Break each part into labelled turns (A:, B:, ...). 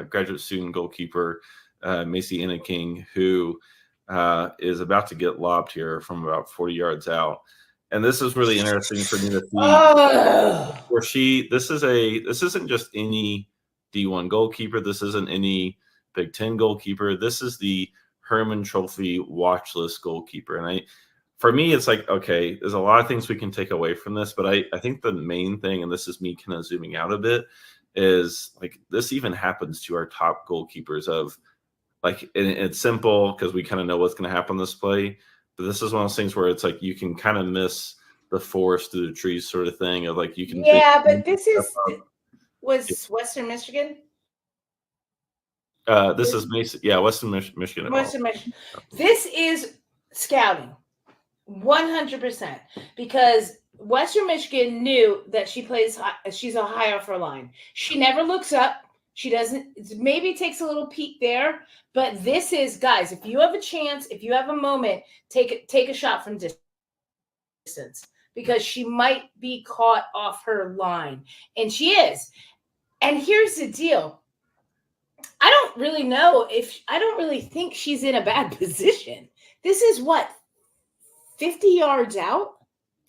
A: graduate student goalkeeper, Macy King, who is about to get lobbed here from about 40 yards out. And this is really interesting for me to see where this isn't just any D1 goalkeeper. This isn't any Big Ten goalkeeper. This is the Herman Trophy watch list goalkeeper. And for me, it's like, okay, there's a lot of things we can take away from this, but I think the main thing, and this is me kind of zooming out a bit, is like this even happens to our top goalkeepers of like, and it's simple because we kind of know what's going to happen this play, but this is one of those things where it's like you can kind of miss the forest through the trees sort of thing of like you can.
B: Yeah, but this was Western Michigan.
A: This is Mason. Yeah, Western Michigan.
B: Western Michigan. This is scouting, 100%, because Western Michigan knew that she's a high off her line. She never looks up. She doesn't. Maybe takes a little peek there, but this is, guys. If you have a chance, if you have a moment, take a shot from distance because she might be caught off her line, and she is. And here's the deal. I don't really think she's in a bad position. This is what, 50 yards out?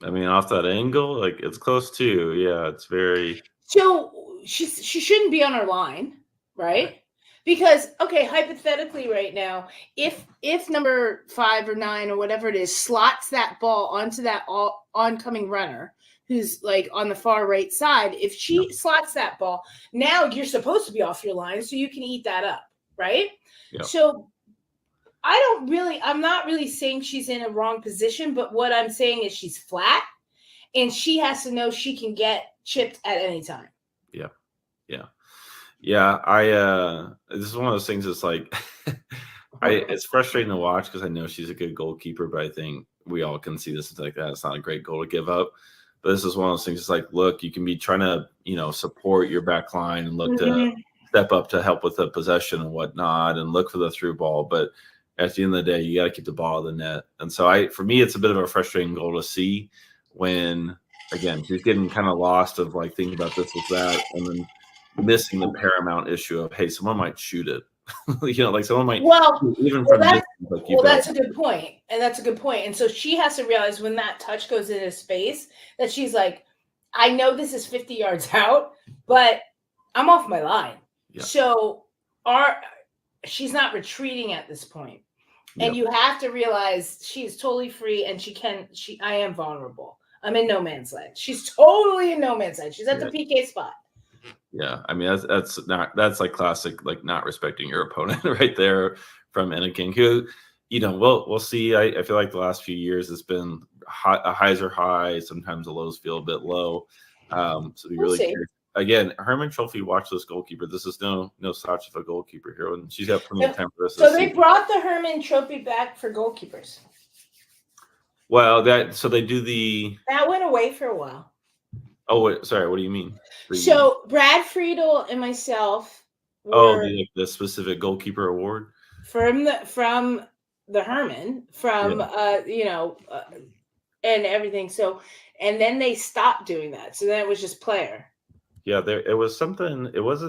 A: I mean, off that angle, like it's close to, yeah, it's very.
B: So she shouldn't be on her line, right? Because, okay, hypothetically right now, if number 5 or 9 or whatever it is slots that ball onto that oncoming runner who's like on the far right side, if she slots that ball, now you're supposed to be off your line so you can eat that up, right? Yep. So I'm not really saying she's in a wrong position, but what I'm saying is she's flat and she has to know she can get chipped at any time.
A: Yeah. This is one of those things that's like, it's frustrating to watch because I know she's a good goalkeeper, but I think we all can see this. It's like that. It's not a great goal to give up. But this is one of those things. It's like, look, you can be trying to, support your back line and look to step up to help with the possession and whatnot and look for the through ball. But at the end of the day, you got to keep the ball in the net. And so for me, it's a bit of a frustrating goal to see when, again, she's getting kind of lost of like thinking about this with that and then missing the paramount issue of, hey, someone might shoot it. Like someone might
B: that's a good point. And that's a good point. And so she has to realize when that touch goes into space that she's like, I know this is 50 yards out, but I'm off my line. Yeah. So she's not retreating at this point. And you have to realize she's totally free and I am vulnerable. I'm in no man's land. She's totally in no man's land. She's at the PK spot.
A: Yeah, I mean that's like classic, like not respecting your opponent right there from King, who, we'll see. I feel like the last few years it's been highs are high, sometimes the lows feel a bit low. So be really curious. Again, Herman Trophy watch this goalkeeper. This is no slouch of a goalkeeper here, and she's got plenty of time for this.
B: So they brought the Herman Trophy back for goalkeepers.
A: Well, they do
B: that went away for a while.
A: Oh, wait, sorry. What do you mean?
B: So Brad Friedel and myself.
A: The specific goalkeeper award
B: from the Herman and everything. So, and then they stopped doing that. So then it was just player.
A: Yeah, it was something. It was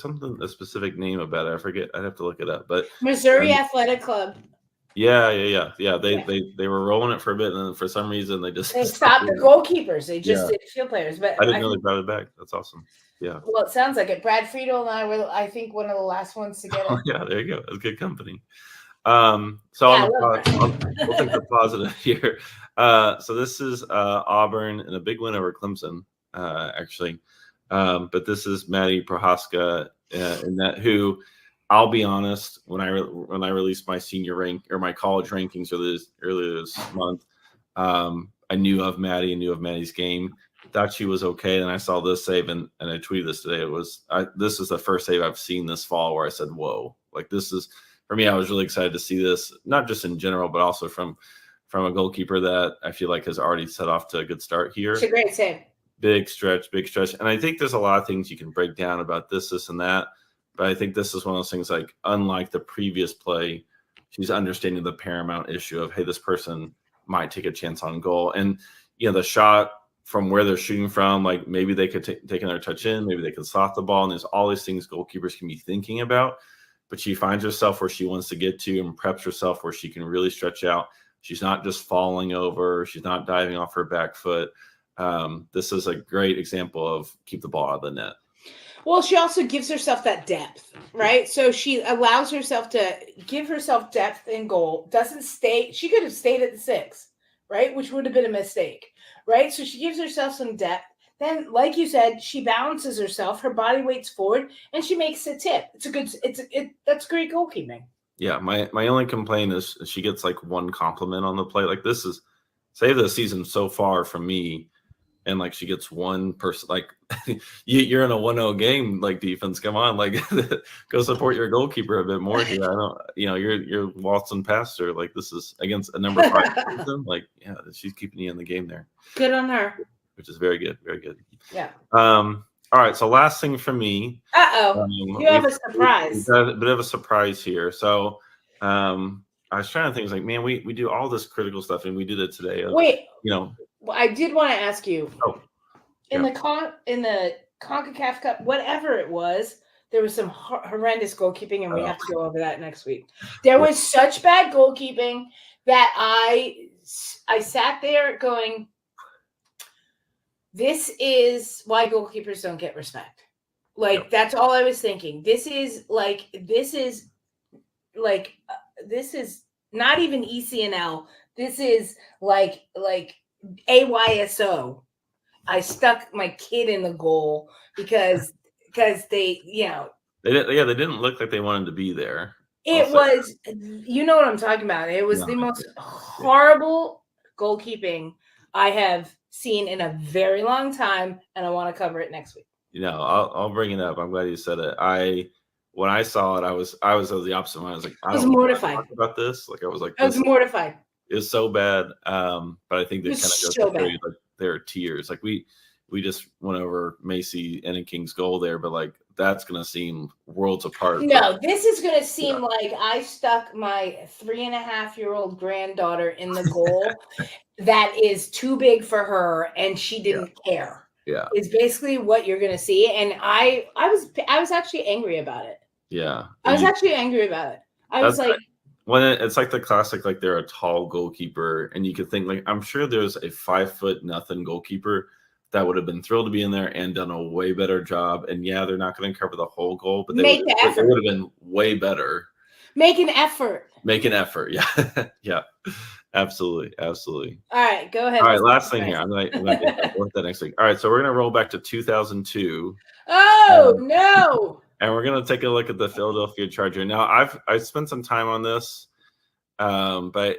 A: something, a specific name about it. I forget. I'd have to look it up. But
B: Missouri Athletic Club.
A: Yeah. They were rolling it for a bit, and then for some reason they
B: stopped the goalkeepers. They just did field players. But
A: I didn't know they brought it back. That's awesome. Yeah.
B: Well, it sounds like it. Brad Friedel and I were, I think, one of the last ones to get it.
A: Yeah, there you go. That's good company. We'll take the positive here. So this is Auburn and a big win over Clemson, actually. But this is Maddie Prohaska, who. I'll be honest. When I released my senior rank or my college rankings earlier this month, I knew of Maddie and knew of Maddie's game. Thought she was okay, and I saw this save, and I tweeted this today. This is the first save I've seen this fall where I said, "Whoa!" Like this is for me. I was really excited to see this, not just in general, but also from a goalkeeper that I feel like has already set off to a good start here.
B: It's a great save.
A: Big stretch, and I think there's a lot of things you can break down about this, and that. But I think this is one of those things, like, unlike the previous play, she's understanding the paramount issue of, hey, this person might take a chance on goal. And, the shot, from where they're shooting from, like maybe they could take another touch in, maybe they could slot the ball, and there's all these things goalkeepers can be thinking about. But she finds herself where she wants to get to and preps herself where she can really stretch out. She's not just falling over. She's not diving off her back foot. This is a great example of keep the ball out of the net.
B: Well, she also gives herself that depth, right? So she allows herself to give herself depth in goal. Doesn't stay. She could have stayed at the 6, right? Which would have been a mistake, right? So she gives herself some depth. Then, like you said, she balances herself. Her body weight's forward, and she makes a tip. That's great goalkeeping.
A: Yeah, my only complaint is she gets like one compliment on the play. Like this is save the season so far from me. And like she gets one person, like you're in a 1-0 game, like defense. Come on, like go support your goalkeeper a bit more here. I don't, you're waltzing past her. Like this is against a number 5 season. Like, yeah, she's keeping you in the game there.
B: Good on her.
A: Which is very good, very good.
B: Yeah.
A: All right. So last thing for me.
B: You have a surprise.
A: A bit of a surprise here. So I was trying to think. It's like, man, we do all this critical stuff, and we did it today.
B: Wait. Well, I did want to ask you. In the CONCACAF Cup, whatever it was, there was some horrendous goalkeeping, and we have to go over that next week. There was such bad goalkeeping that I sat there going, "This is why goalkeepers don't get respect." Like that's all I was thinking. This is not even ECNL. This is like AYSO. I stuck my kid in the goal because they,
A: they didn't look like they wanted to be there.
B: It was, what I'm talking about. It was the most horrible goalkeeping I have seen in a very long time, and I want to cover it next week.
A: I'll bring it up. I'm glad you said it. When I saw it, I was of the opposite one. I was like, I was mortified
B: about
A: this. Like I was
B: mortified.
A: It was so bad. But I think they kind of go through like their tears. Like we just went over Macy and King's goal there, but like that's gonna seem worlds apart.
B: No, this is gonna seem like I stuck my 3.5-year-old granddaughter in the goal that is too big for her, and she didn't care.
A: Yeah,
B: it's basically what you're gonna see, and I was actually angry about it.
A: Yeah,
B: I was actually angry about it. I was like.
A: When it's like the classic, like they're a tall goalkeeper, and you could think like I'm sure there's a 5'0" goalkeeper that would have been thrilled to be in there and done a way better job. And yeah, they're not going to cover the whole goal, but they would have been way better.
B: Make an effort.
A: Yeah, yeah, absolutely. All
B: right, go ahead.
A: All right, last thing here. I'm gonna get that next week. All right, so we're gonna roll back to 2002.
B: Oh no.
A: And we're going to take a look at the Philadelphia Charger. Now, I've spent some time on this, but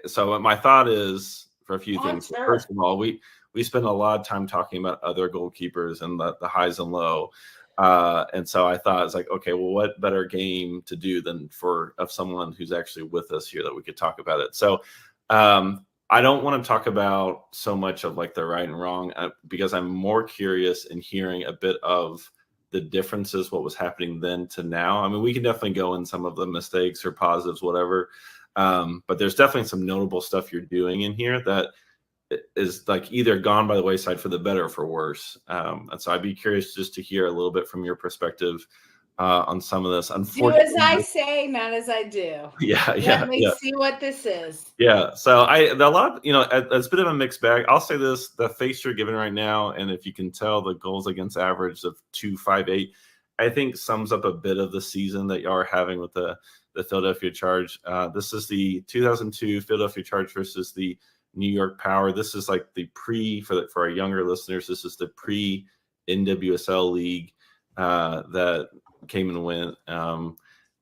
A: so my thought is for a few things.
B: Sure.
A: First of all, we spend a lot of time talking about other goalkeepers and the highs and low. And so I thought it's like, okay, well, what better game to do than of someone who's actually with us here that we could talk about it. So I don't want to talk about so much of like the right and wrong because I'm more curious in hearing a bit of the differences, what was happening then to now. I mean, we can definitely go in some of the mistakes or positives, whatever. But there's definitely some notable stuff you're doing in here that is like either gone by the wayside for the better or for worse. And so I'd be curious just to hear a little bit from your perspective on some of this.
B: Unfortunately, do as I say, not as I do.
A: Yeah.
B: Let me see what this is.
A: Yeah. So it's a bit of a mixed bag. I'll say this: the face you're given right now, and if you can tell the goals against average of 2.58, I think sums up a bit of the season that you are having with the Philadelphia Charge. This is the 2002 Philadelphia Charge versus the New York Power. This is like the for our younger listeners. This is the pre NWSL league that came and went.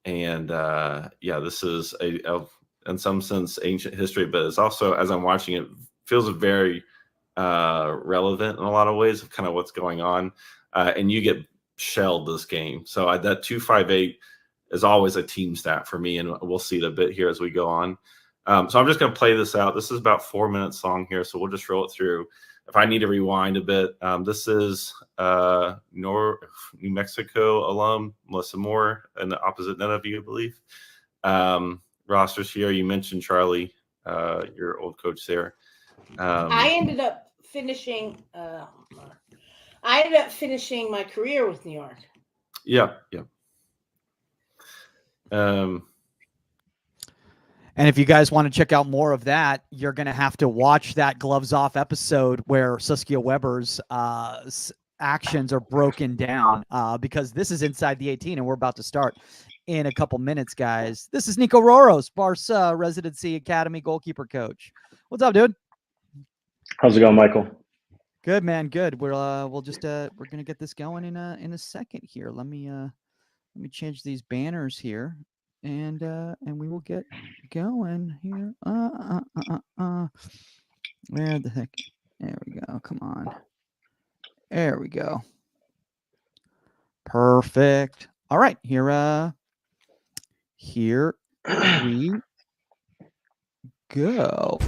A: This is a in some sense ancient history, but it's also, as I'm watching it, feels very relevant in a lot of ways of kind of what's going on. And you get shelled this game. So that 2.58 is always a team stat for me, and we'll see it a bit here as we go on. So I'm just going to play this out. This is about 4 minutes long here, so we'll just roll it through. If I need to rewind a bit, this is New Mexico alum Melissa Moore in the opposite net of you, I believe. Rosters here. You mentioned Charlie, your old coach there.
B: I ended up finishing. I ended up finishing my career with New York.
A: Yeah.
C: And if you guys want to check out more of that, you're going to have to watch that Gloves Off episode where Saskia Weber's actions are broken down because this is Inside the 18 and we're about to start in a couple minutes, guys. This is Niko Roros, Barca Residency Academy goalkeeper coach. What's up, dude?
D: How's it going, Michael?
C: Good, man. Good. We're gonna get this going in a second here. Let me change these banners here, and we will get going here. Where the heck? There we go. Come on. There we go. Perfect. All right. Here we go.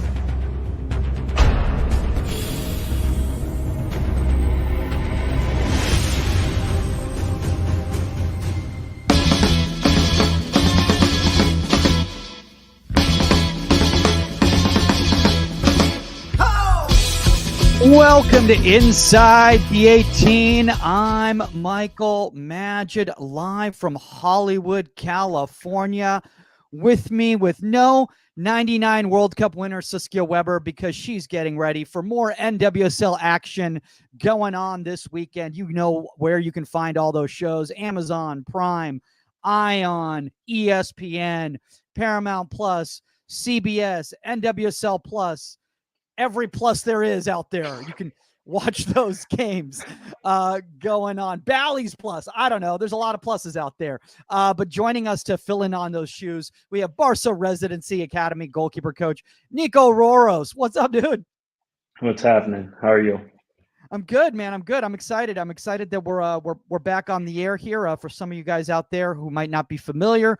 C: Welcome to Inside the 18. I'm Michael Magid, live from Hollywood, California. With me, with no 99 World Cup winner Saskia Weber, because she's getting ready for more NWSL action going on this weekend. You know where you can find all those shows: Amazon Prime, Ion, ESPN, Paramount Plus, CBS, NWSL Plus. Every plus there is out there. You can watch those games going on. Bally's Plus. I don't know. There's a lot of pluses out there. But joining us to fill in on those shoes, we have Barca Residency Academy goalkeeper coach Niko Roros. What's up, dude?
D: What's happening? How are you? I'm
C: good, man. I'm good. I'm excited. I'm excited that we're back on the air here. For some of you guys out there who might not be familiar,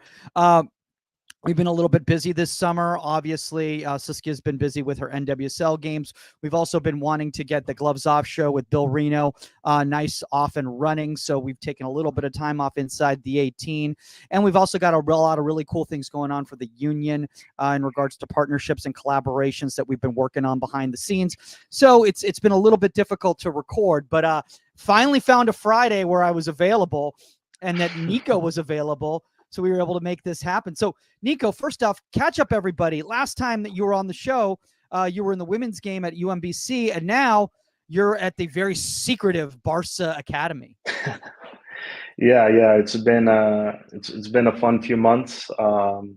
C: we've been a little bit busy this summer. Obviously, Saskia's been busy with her NWSL games. We've also been wanting to get the Gloves Off show with Bill Reno nice off and running. So we've taken a little bit of time off Inside the 18. And we've also got a lot of really cool things going on for the union in regards to partnerships and collaborations that we've been working on behind the scenes. So it's been a little bit difficult to record, but finally found a Friday where I was available and that Niko was available. So we were able to make this happen. So, Niko, first off, catch up, everybody. Last time that you were on the show, you were in the women's game at UMBC, and now you're at the very secretive Barca Academy.
D: Yeah. It's been a fun few months. Parted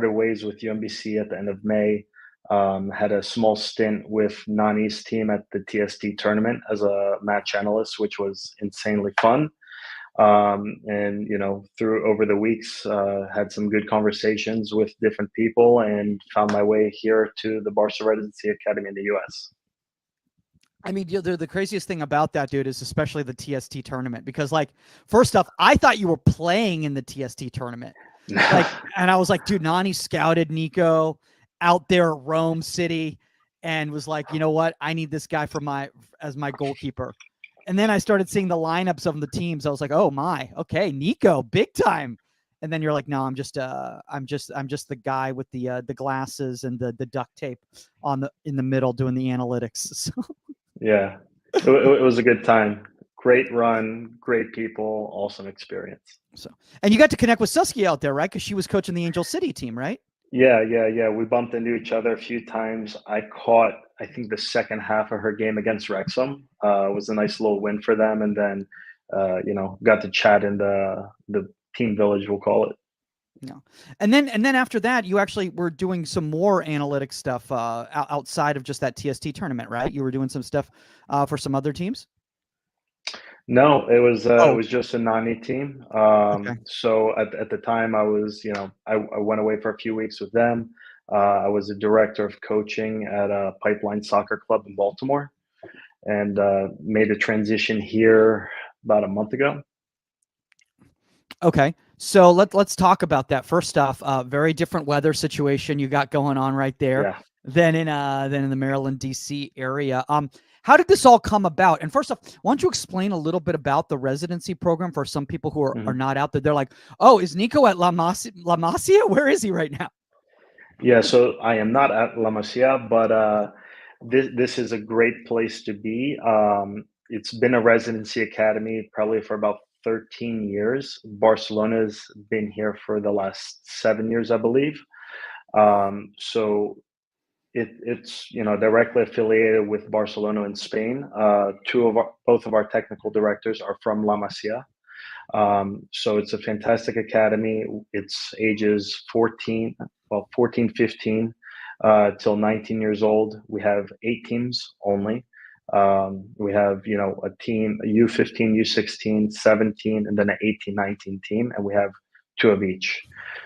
D: ways with UMBC at the end of May. Had a small stint with Nani's team at the TST tournament as a match analyst, which was insanely fun. Through over the weeks, had some good conversations with different people and found my way here to the Barca Residency Academy in the US.
C: I mean, the craziest thing about that, dude, is especially the TST tournament, because, like, first off, I thought you were playing in the TST tournament. And I was like, dude, Nani scouted Niko out there at Rome City and was like, you know what? I need this guy as my goalkeeper. And then I started seeing the lineups of the teams. I was like, "Oh my, okay, Niko, big time." And then you're like, "No, I'm just the guy with the glasses and the duct tape in the middle doing the analytics." So.
D: Yeah, it was a good time. Great run, great people, awesome experience.
C: And you got to connect with Saskia out there, right? Because she was coaching the Angel City team, right?
D: Yeah. We bumped into each other a few times. I caught, I think, the second half of her game against Wrexham. It was a nice little win for them. And then, got to chat in the team village, we'll call it.
C: Yeah. And then after that, you actually were doing some more analytics stuff outside of just that TST tournament, right? You were doing some stuff for some other teams?
D: No, it was just a Nani team.
C: Okay.
D: So at the time I was, I went away for a few weeks with them. I was a director of coaching at a Pipeline Soccer Club in Baltimore, and made a transition here about a month ago.
C: Okay. So let's talk about that. First off, very different weather situation you got going on right there than in the Maryland, DC area. How did this all come about? And first off, why don't you explain a little bit about the residency program for some people who are not out there? They're like, "Oh, is Niko at La Masia? Where is he right now?"
D: Yeah, so I am not at La Masia, but this is a great place to be. It's been a residency academy probably for about 13 years. Barcelona's been here for the last 7 years, I believe. So it's directly affiliated with Barcelona in Spain. Both of our technical directors are from La Masia. So it's a fantastic academy. It's ages 14, 15 till 19 years old. We have 8 teams only. We have, a team, a U15, U16, 17, and then an 18, 19 team, and we have two of each.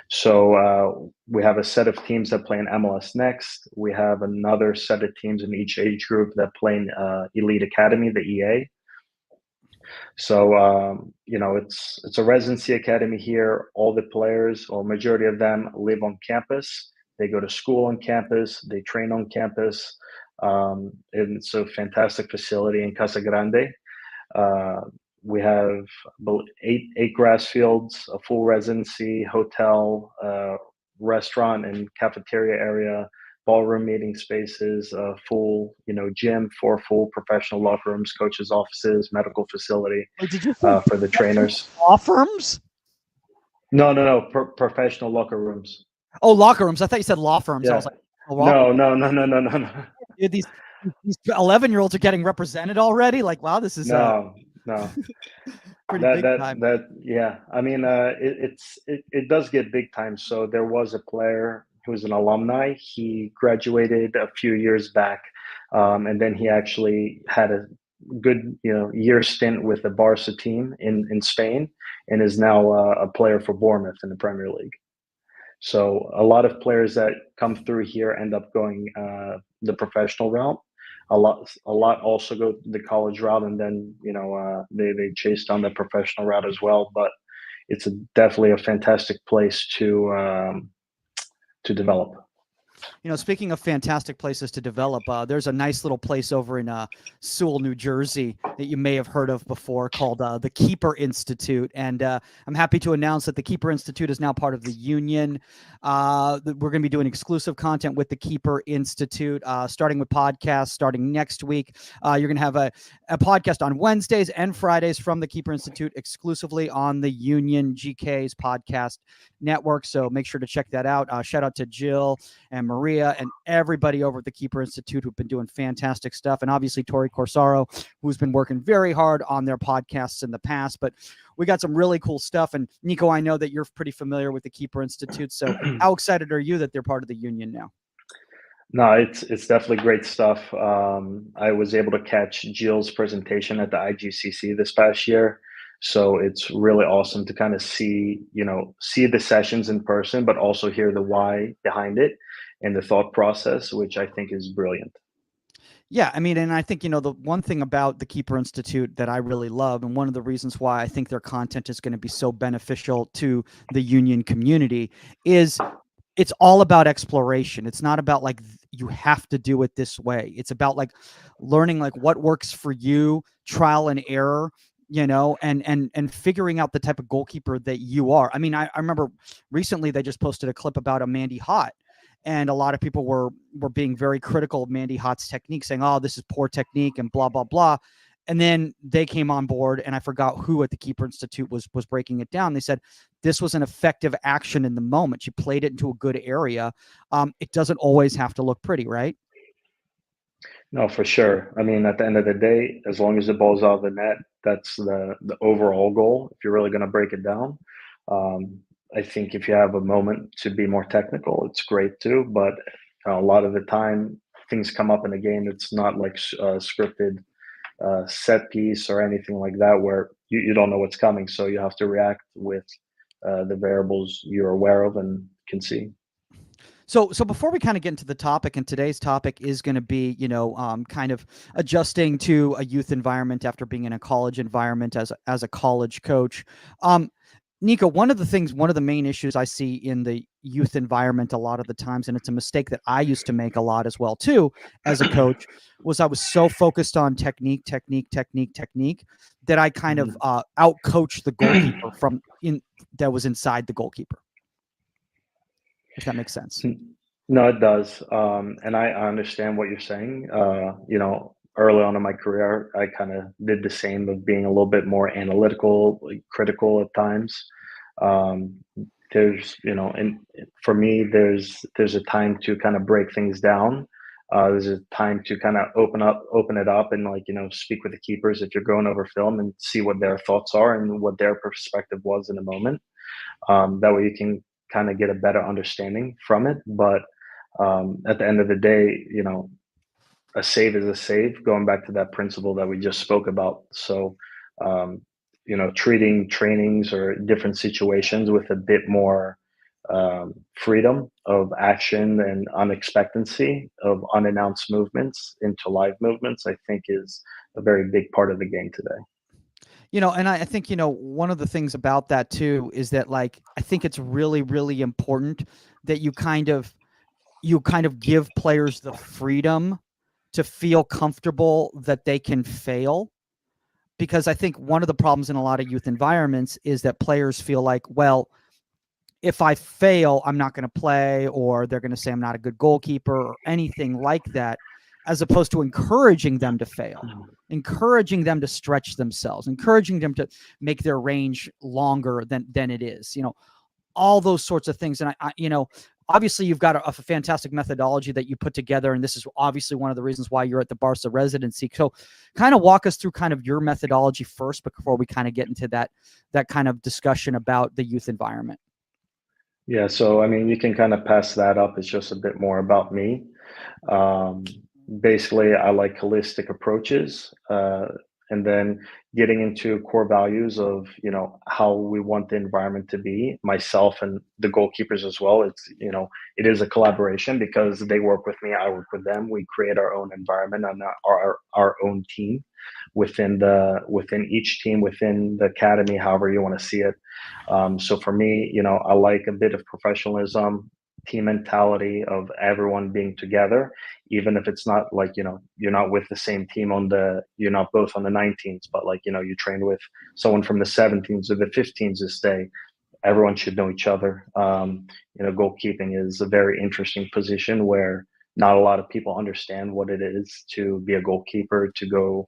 D: So we have a set of teams that play in MLS Next. We have another set of teams in each age group that play in Elite Academy, the EA. So it's a residency academy here. All the players, or majority of them, live on campus. They go to school on campus. They train on campus. And it's a fantastic facility in Casa Grande. We have eight grass fields, a full residency, hotel, restaurant, and cafeteria area, ballroom meeting spaces, full, gym, 4 full professional locker rooms, coaches' offices, medical facility.
C: Wait, did you say
D: for the trainers?
C: law firms?
D: No. Professional locker rooms.
C: Oh, locker rooms. I thought you said law firms.
D: Yeah.
C: I was like,
D: No.
C: These 11-year-olds are getting represented already. Like, wow, this is
D: No.
C: pretty big time.
D: Yeah. I mean, it does get big time. So there was a player who's an alumni. He graduated a few years back, and then he actually had a good year stint with the Barca team in Spain, and is now a player for Bournemouth in the Premier League. So a lot of players that come through here end up going the professional route. A lot also go the college route, and then they chase down the professional route as well. But it's definitely a fantastic place to develop.
C: Speaking of fantastic places to develop, there's a nice little place over in Sewell, New Jersey that you may have heard of before called the Keeper Institute. And I'm happy to announce that the Keeper Institute is now part of the Union. We're going to be doing exclusive content with the Keeper Institute, starting with podcasts starting next week. You're going to have a podcast on Wednesdays and Fridays from the Keeper Institute exclusively on the Union GK's podcast network. So make sure to check that out. Shout out to Jill and Maria and everybody over at the Keeper Institute who've been doing fantastic stuff. And obviously Tori Corsaro, who's been working very hard on their podcasts in the past. But we got some really cool stuff. And Niko, I know that you're pretty familiar with the Keeper Institute. So how excited are you that they're part of the Union now?
D: No, it's definitely great stuff. I was able to catch Jill's presentation at the IGCC this past year. So it's really awesome to kind of see the sessions in person, but also hear the why behind it and the thought process, which I think is brilliant.
C: Yeah, I mean, and I think, the one thing about the Keeper Institute that I really love, and one of the reasons why I think their content is going to be so beneficial to the Union community, is it's all about exploration. It's not about like you have to do it this way. It's about like learning like what works for you, trial and error, and figuring out the type of goalkeeper that you are. I mean, I remember recently they just posted a clip about a Mandy Hott, and a lot of people were being very critical of Mandy Hott's technique, saying, "Oh, this is poor technique," and blah blah blah. And then they came on board, and I forgot who at the Keeper Institute was breaking it down. They said this was an effective action in the moment. She played it into a good area. It doesn't always have to look pretty, right?
D: No, for sure. I mean, at the end of the day, as long as the ball's out of the net, that's the overall goal. If you're really going to break it down, I think if you have a moment to be more technical, it's great too. But a lot of the time, things come up in the game. It's not like scripted set piece or anything like that, where you don't know what's coming. So you have to react with the variables you're aware of and can see.
C: So before we kind of get into the topic, and today's topic is going to be, kind of adjusting to a youth environment after being in a college environment as a college coach. Niko, one of the main issues I see in the youth environment a lot of the times, and it's a mistake that I used to make a lot as well too, as a coach, was I was so focused on technique that I kind of out-coached the goalkeeper that was inside the goalkeeper. If that makes sense.
D: No, it does. And I understand what you're saying. Early on in my career, I kind of did the same of being a little bit more analytical, like critical at times. Um, and for me, there's a time to kind of break things down. There's a time to kind of open it up, and speak with the keepers if you're going over film and see what their thoughts are and what their perspective was in the moment. That way you can kind of get a better understanding from it. But at the end of the day, a save is a save, going back to that principle that we just spoke about. So, um, treating trainings or different situations with a bit more freedom of action and unexpectancy of unannounced movements into live movements, I think is a very big part of the game today.
C: And I think, one of the things about that too is that, like, I think it's really, really important that you kind of give players the freedom to feel comfortable that they can fail. Because I think one of the problems in a lot of youth environments is that players feel like, well, if I fail, I'm not going to play, or they're going to say I'm not a good goalkeeper or anything like that, as opposed to encouraging them to fail, encouraging them to stretch themselves, encouraging them to make their range longer than it is, all those sorts of things. And obviously you've got a fantastic methodology that you put together, and this is obviously one of the reasons why you're at the Barca Residency. So kind of walk us through kind of your methodology first before we kind of get into that kind of discussion about the youth environment.
D: Yeah, so I mean, you can kind of pass that up. It's just a bit more about me. Um, Basically, I like holistic approaches, and then getting into core values of how we want the environment to be. Myself and the goalkeepers as well. It is a collaboration because they work with me, I work with them. We create our own environment and our own team within each team within the academy, however you want to see it. So for me, I like a bit of professionalism, team mentality of everyone being together, even if it's not like, you're not with the same team you're not both on the 19s, but you train with someone from the 17s or the 15s this day. Everyone should know each other. Goalkeeping is a very interesting position where not a lot of people understand what it is to be a goalkeeper, to go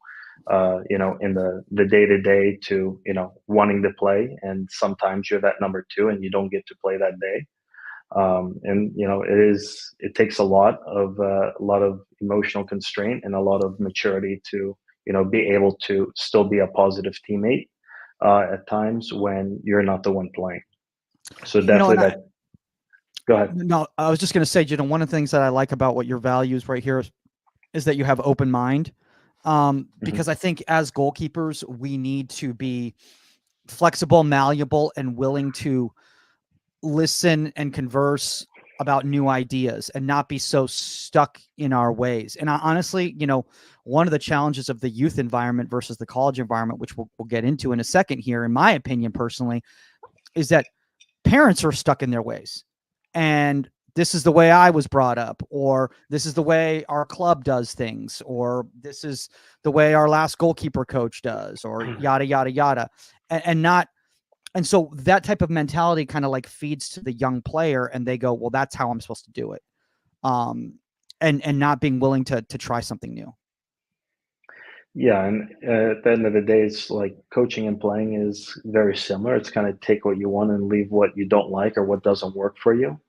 D: in the day to day to wanting to play, and sometimes you're that number two and you don't get to play that day. And it takes a lot of emotional constraint and a lot of maturity to be able to still be a positive teammate at times when you're not the one playing. So definitely go ahead.
C: No, I was just going to say, one of the things that I like about what your values right here is that you have open mind. Because I think as goalkeepers, we need to be flexible, malleable, and willing to listen and converse about new ideas and not be so stuck in our ways. And honestly, one of the challenges of the youth environment versus the college environment, which we'll get into in a second here, in my opinion, personally, is that parents are stuck in their ways. And this is the way I was brought up, or this is the way our club does things, or this is the way our last goalkeeper coach does, or yada, yada, yada. And so that type of mentality kind of like feeds to the young player, and they go, well, that's how I'm supposed to do it. And not being willing to try something new.
D: Yeah, and at the end of the day, it's like coaching and playing is very similar. It's kind of take what you want and leave what you don't like or what doesn't work for you.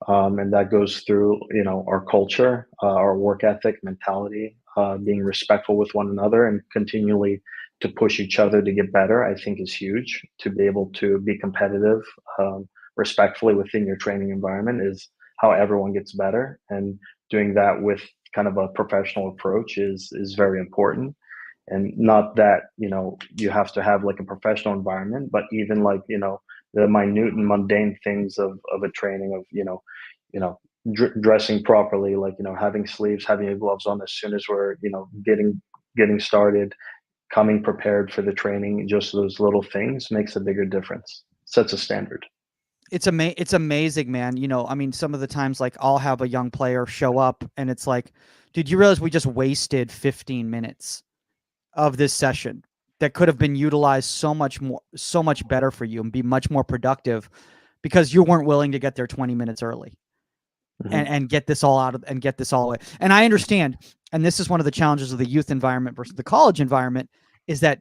D: And that goes through, our culture, our work ethic, mentality, being respectful with one another, and continually to push each other to get better. I think is huge. To be able to be competitive, respectfully within your training environment is how everyone gets better. And doing that with kind of a professional approach is very important. And not that you have to have like a professional environment, but even like the minute and mundane things of a training of dressing properly, like having sleeves, having your gloves on as soon as we're getting started, coming prepared for the training. Just those little things makes a bigger difference, sets a standard.
C: It's amazing, man. I mean, some of the times, like, I'll have a young player show up and it's like, dude, you realize we just wasted 15 minutes of this session that could have been utilized so much better for you and be much more productive because you weren't willing to get there 20 minutes early. and get this all out of and get this all away. And I understand, and this is one of the challenges of the youth environment versus the college environment, is that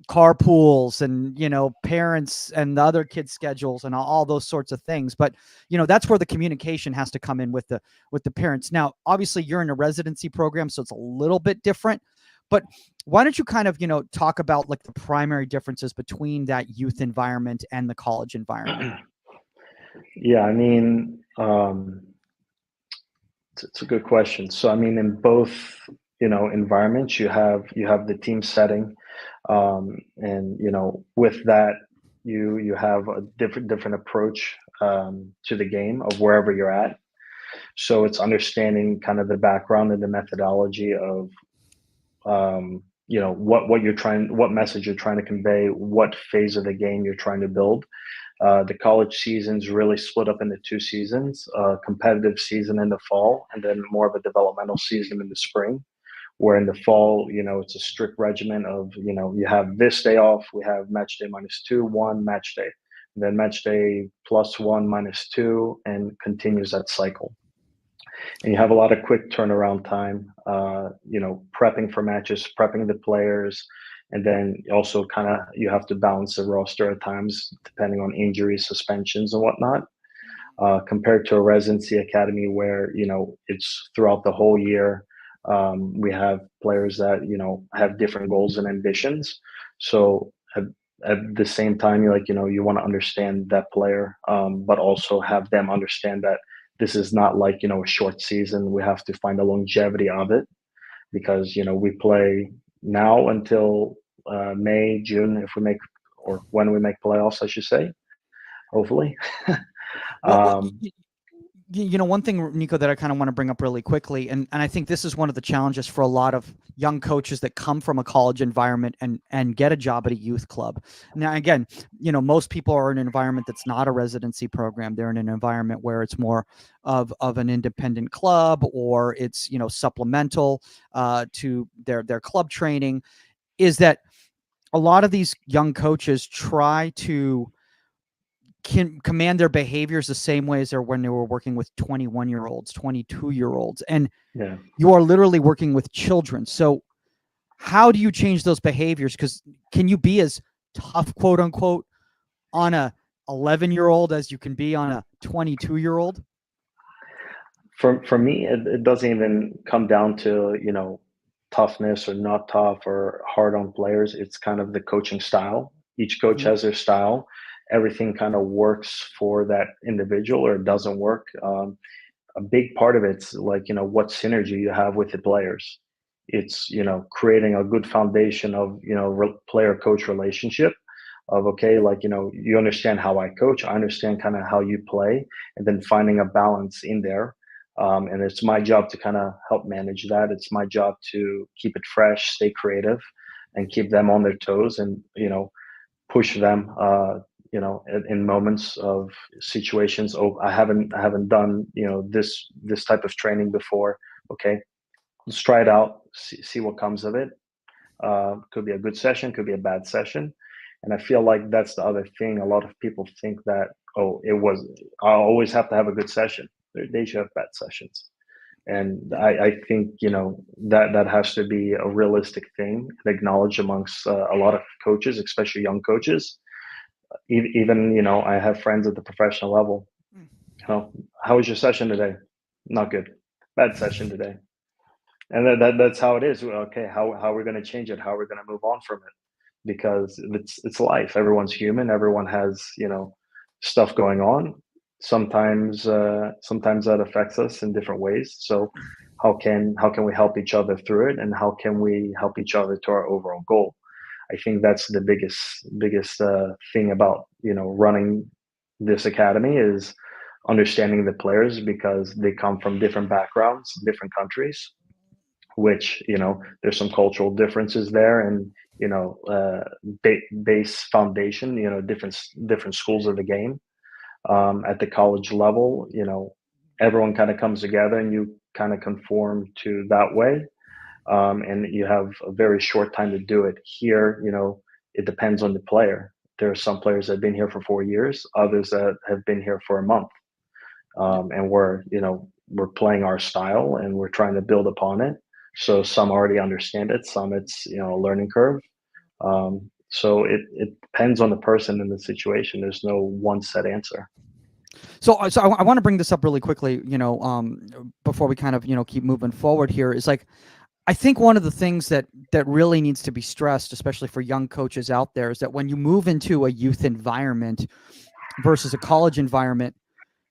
C: carpools and, you know, parents and the other kids' schedules and all those sorts of things. But, you know, that's where the communication has to come in with the parents. Now, obviously you're in a residency program, so it's a little bit different, but why don't you kind of, you know, talk about like the primary differences between that youth environment and the college environment?
D: Yeah, I mean, it's a good question. So, I mean, in both, you know, environments, you have the team setting, and you know, with that, you have a different approach to the game of wherever you're at. So it's understanding kind of the background and the methodology of, you know, what message you're trying to convey, what phase of the game you're trying to build. The college season's really split up into two seasons: competitive season in the fall, and then more of a developmental season in the spring. Where in the fall, you know, it's a strict regimen of, you know, you have this day off, we have match day -2, 1 match day, and then match day +1, -2, and continues that cycle. And you have a lot of quick turnaround time, you know, prepping for matches, prepping the players, and then also kind of you have to balance the roster at times depending on injuries, suspensions, and whatnot. Compared to a residency academy where, you know, it's throughout the whole year. We have players that, you know, have different goals and ambitions. So at the same time, you like, you know, you want to understand that player, but also have them understand that this is not like, you know, a short season. We have to find the longevity of it because, you know, we play now until May, June, if we make, or when we make playoffs, I should say, hopefully.
C: Well, you know, one thing, Niko, that I kind of want to bring up really quickly, and I think this is one of the challenges for a lot of young coaches that come from a college environment and get a job at a youth club. Now, again, you know, most people are in an environment that's not a residency program. They're in an environment where it's more of an independent club, or it's, you know, supplemental to their club training. Is that a lot of these young coaches try to can command their behaviors the same way as when they were working with 21-year-olds, 22-year-olds, and
D: Yeah.
C: you are literally working with children. So how do you change those behaviors? Because can you be as tough, quote unquote, on a 11-year-old as you can be on a 22-year-old?
D: For me, it doesn't even come down to, you know, toughness or not tough or hard on players. It's kind of the coaching style. Each coach
C: Mhm.
D: has their style. Everything kind of works for that individual or it doesn't work. A big part of it's like, you know, what synergy you have with the players. It's, you know, creating a good foundation of, you know, player coach relationship of, okay, like, you know, you understand how I coach, I understand kind of how you play, and then finding a balance in there. And it's my job to kind of help manage that. It's my job to keep it fresh, stay creative, and keep them on their toes, and, you know, push them, you know, in moments of situations. Oh, I haven't done, you know, this type of training before. Okay, let's try it out, see what comes of it. Could be a good session, could be a bad session. And I feel like that's the other thing. A lot of people think that, oh, I always have to have a good session. They should have bad sessions. And I think, you know, that has to be a realistic thing and acknowledged amongst a lot of coaches, especially young coaches. Even, you know, I have friends at the professional level. You know, how was your session today? Not good. Bad session today. And that's how it is. Okay, how are we going to change it? How are we going to move on from it? Because it's life. Everyone's human. Everyone has, you know, stuff going on. Sometimes that affects us in different ways. So how can we help each other through it, and how can we help each other to our overall goal? I think that's the biggest thing about, you know, running this academy is understanding the players because they come from different backgrounds, different countries, which, you know, there's some cultural differences there, and, you know, base foundation, you know, different schools of the game. At the college level, you know, everyone kind of comes together and you kind of conform to that way, and you have a very short time to do it. Here, you know, it depends on the player. There are some players that have been here for 4 years, others that have been here for a month. and we're playing our style and we're trying to build upon it. So some already understand it, some it's a learning curve. So it depends on the person and the situation. There's no one set answer.
C: So I want to bring this up really quickly, before we kind of, keep moving forward here, is like, I think one of the things that really needs to be stressed, especially for young coaches out there, is that when you move into a youth environment versus a college environment,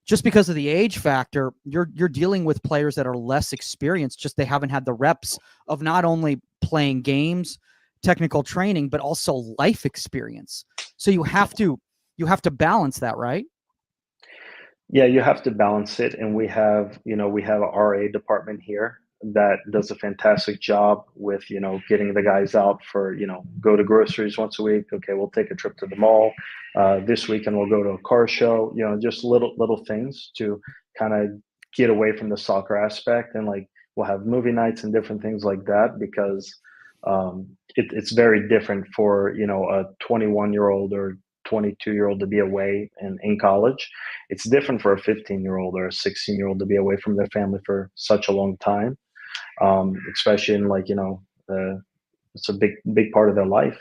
C: just because of the age factor, you're dealing with players that are less experienced, just they haven't had the reps of not only playing games, technical training, but also life experience. So you have to balance that, right?
D: Yeah, you have to balance it, and we have a RA department here that does a fantastic job with getting the guys out for go to groceries once a week. Okay, we'll take a trip to the mall. This weekend we'll go to a car show. Just little things to kind of get away from the soccer aspect, and like we'll have movie nights and different things like that because it's very different for a 21-year-old or 22-year-old to be away and in college. It's different for a 15-year-old or a 16-year-old to be away from their family for such a long time, especially in it's a big part of their life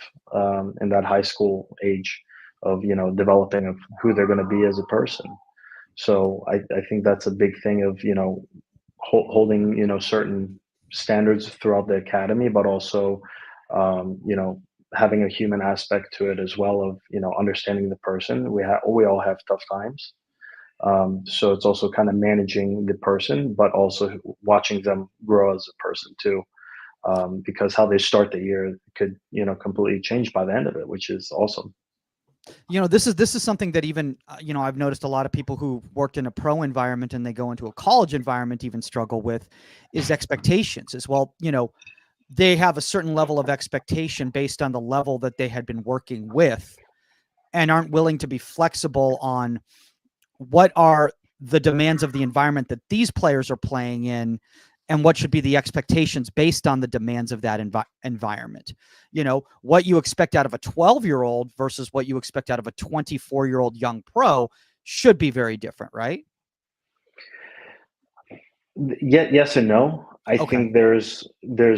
D: in that high school age of developing of who they're going to be as a person. So I think that's a big thing of holding certain standards throughout the academy, but also having a human aspect to it as well of understanding the person. We all have tough times, so it's also kind of managing the person, but also watching them grow as a person too, because how they start the year could completely change by the end of it, which is awesome.
C: This is something that even I've noticed a lot of people who worked in a pro environment and they go into a college environment even struggle with is expectations as well. They have a certain level of expectation based on the level that they had been working with and aren't willing to be flexible on what are the demands of the environment that these players are playing in and what should be the expectations based on the demands of that environment. What you expect out of a 12-year-old versus what you expect out of a 24-year-old young pro should be very different, right?
D: Yes and no. I
C: Okay.
D: think there's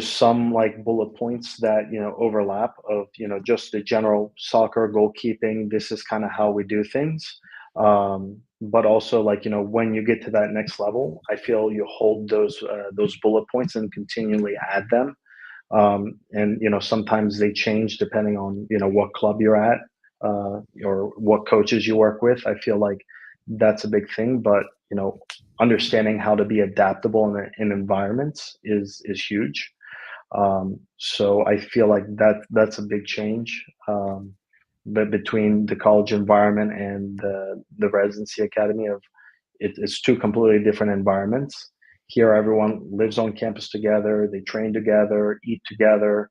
D: some like bullet points that overlap of just the general soccer goalkeeping. This is kind of how we do things. But also like when you get to that next level, I feel you hold those bullet points and continually add them. And sometimes they change depending on what club you're at or what coaches you work with. I feel like that's a big thing, but understanding how to be adaptable in environments is huge. So I feel like that's a big change. But between the college environment and the residency academy of it's two completely different environments. Here, everyone lives on campus together. They train together, eat together.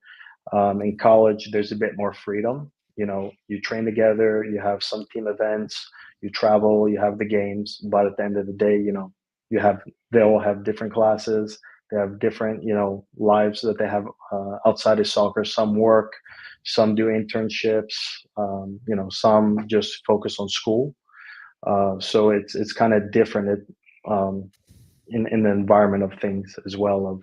D: In college, there's a bit more freedom. You train together. You have some team events. You travel. You have the games. But at the end of the day, they all have different classes. They have different lives that they have outside of soccer. Some work. Some do internships. Some just focus on school. So it's kind of different in the environment of things as well. Of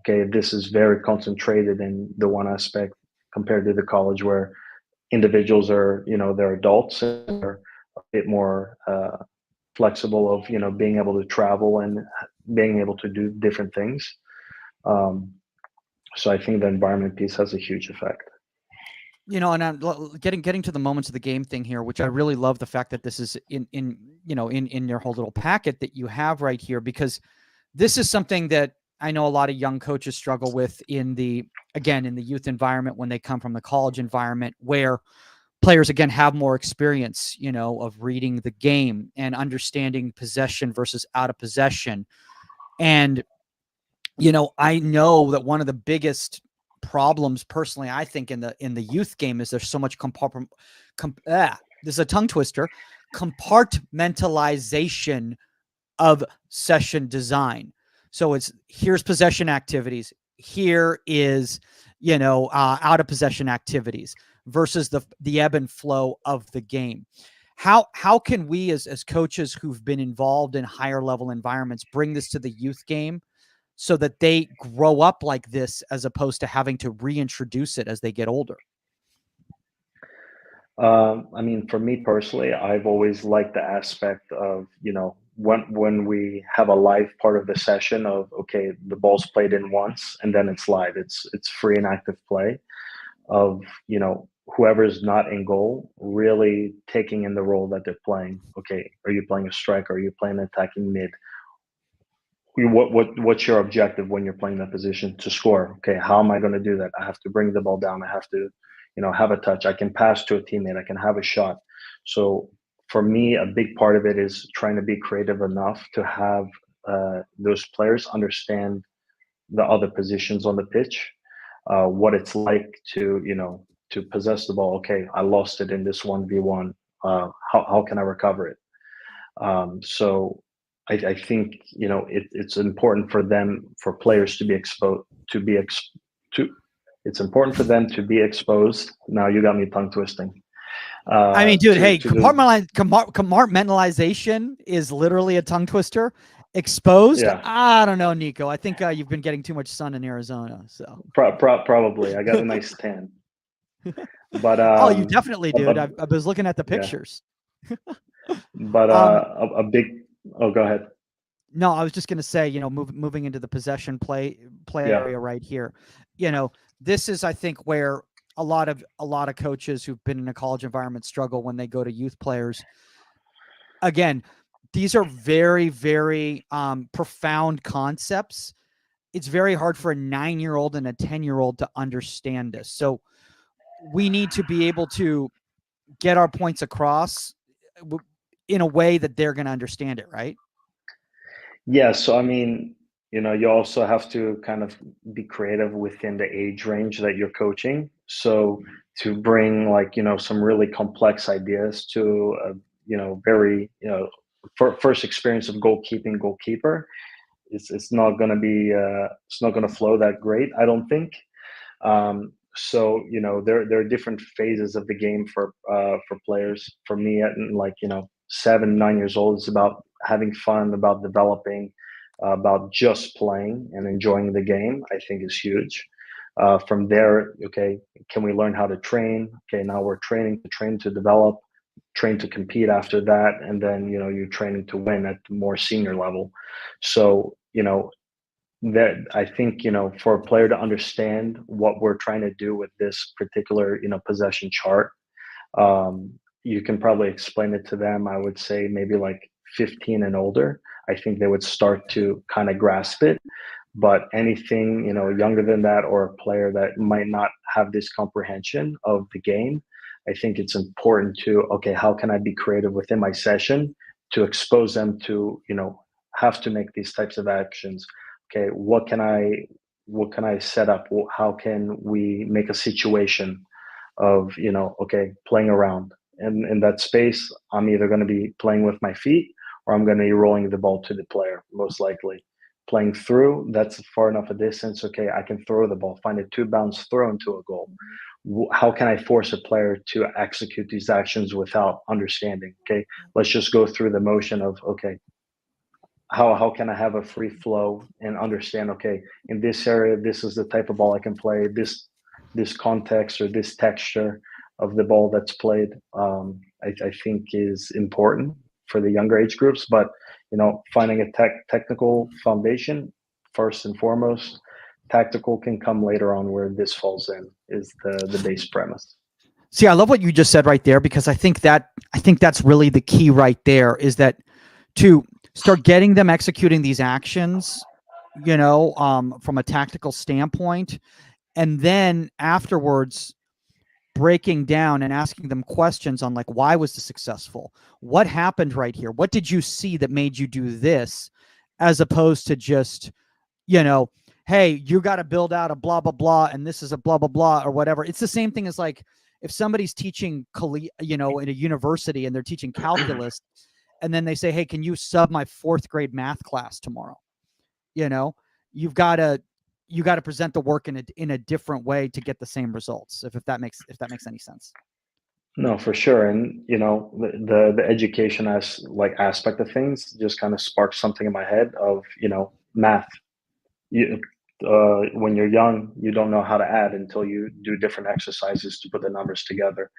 D: okay, this is very concentrated in the one aspect compared to the college where individuals are they're adults and they're a bit more flexible of being able to travel and being able to do different things. So I think the environment piece has a huge effect.
C: And I'm getting to the moments of the game thing here, which I really love the fact that this is in your whole little packet that you have right here, because this is something that I know a lot of young coaches struggle with in the youth environment when they come from the college environment, where players again have more experience, of reading the game and understanding possession versus out of possession. And I know that one of the biggest problems personally, I think in the youth game is there's so much this is a tongue twister, compartmentalization of session design. So here's possession activities. Here is, out of possession activities versus the ebb and flow of the game. how can we as coaches who've been involved in higher level environments bring this to the youth game so that they grow up like this as opposed to having to reintroduce it as they get older?
D: I mean, for me personally, I've always liked the aspect of, when we have a live part of the session of, okay, the ball's played in once and then it's live. It's free and active play of, whoever's not in goal really taking in the role that they're playing. Okay, are you playing a striker? Are you playing attacking mid? What's your objective when you're playing that position? To score. Okay, how am I going to do that? I have to bring the ball down. I have to, have a touch. I can pass to a teammate. I can have a shot. So for me, a big part of it is trying to be creative enough to have those players understand the other positions on the pitch, what it's like to, to possess the ball. Okay, I lost it in this 1v1. How can I recover it? So I think it's important for them, for players to be exposed, to it's important for them to be exposed. Now you got me tongue twisting.
C: I mean, dude, hey,
D: to
C: compartmentalization is literally a tongue twister. Exposed?
D: Yeah.
C: I don't know, Niko. I think you've been getting too much sun in Arizona. So
D: probably I got a nice tan. But
C: oh, you definitely, dude. I was looking at the
D: Yeah.
C: pictures.
D: But a big. Oh, go ahead.
C: No, I was just going to say, moving into the possession play area right here. This is, I think, where a lot of coaches who've been in a college environment struggle when they go to youth players. Again, these are very, very profound concepts. It's very hard for a 9-year-old and a 10-year-old to understand this. So we need to be able to get our points across in a way that they're going to understand it, right?
D: Yeah, so I mean, you also have to kind of be creative within the age range that you're coaching. So to bring some really complex ideas to very first experience of goalkeeper, it's not going to be it's not going to flow that great, I don't think. So there are different phases of the game for players. For me, at 7, 9 years old, it's about having fun, about developing, about just playing and enjoying the game. I think is huge. From there, okay, can we learn how to train? Okay, now we're training to develop, train to compete after that, and then you're training to win at the more senior level. So that I think for a player to understand what we're trying to do with this particular possession chart, you can probably explain it to them. I would say maybe like 15 and older. I think they would start to kind of grasp it. But anything younger than that, or a player that might not have this comprehension of the game, I think it's important to, okay, how can I be creative within my session to expose them to have to make these types of actions. Okay, what can I set up? How can we make a situation of okay, playing around, and in that space I'm either going to be playing with my feet, or I'm going to be rolling the ball to the player, most likely playing through. That's far enough a distance. Okay, I can throw the ball, find a 2-bounce throw into a goal. How can I force a player to execute these actions without understanding? Okay, let's just go through the motion of, okay, how can I have a free flow and understand, okay, in this area, this is the type of ball I can play, this context or this texture of the ball that's played. I think is important for the younger age groups, but finding a technical foundation first and foremost. Tactical can come later on, where this falls in is the base premise.
C: See, I love what you just said right there, because I think that's really the key right there, is that to start getting them executing these actions, from a tactical standpoint, and then afterwards breaking down and asking them questions on, like, why was this successful? What happened right here? What did you see that made you do this? As opposed to just, hey, you got to build out a blah, blah, blah, and this is a blah, blah, blah, or whatever. It's the same thing as, like, if somebody's teaching, in a university and they're teaching calculus, and then they say, hey, can you sub my 4th grade math class tomorrow? You've got to present the work in a different way to get the same results. If that makes any sense.
D: No, for sure. And the education aspect of things just kind of sparked something in my head of, math. You when you're young, you don't know how to add until you do different exercises to put the numbers together.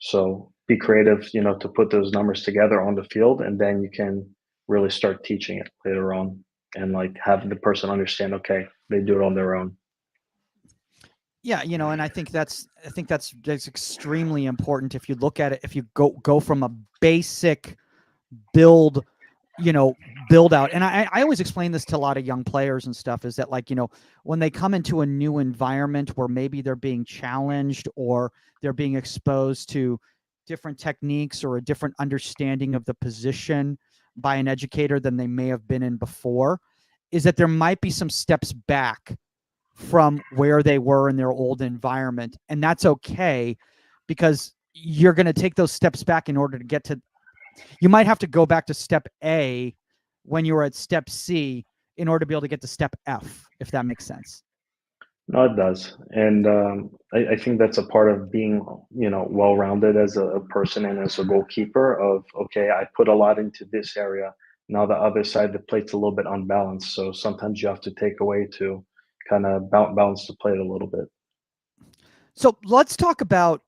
D: So be creative, to put those numbers together on the field, and then you can really start teaching it later on, and like have the person understand, okay, they do it on their own.
C: Yeah, and I think that's extremely important. If you look at it, if you go from a basic build, build out. And I always explain this to a lot of young players and stuff, is that, like, when they come into a new environment where maybe they're being challenged or they're being exposed to different techniques or a different understanding of the position by an educator than they may have been in before, is that there might be some steps back from where they were in their old environment. And that's okay, because you're going to take those steps back in order to get to, you might have to go back to step A when you were at step C in order to be able to get to step F, if that makes sense.
D: No, it does. And I think that's a part of being, well-rounded as a person and as a goalkeeper of, okay, I put a lot into this area. Now the other side of the plate's a little bit unbalanced. So sometimes you have to take away to kind of balance the plate a little bit.
C: So let's talk about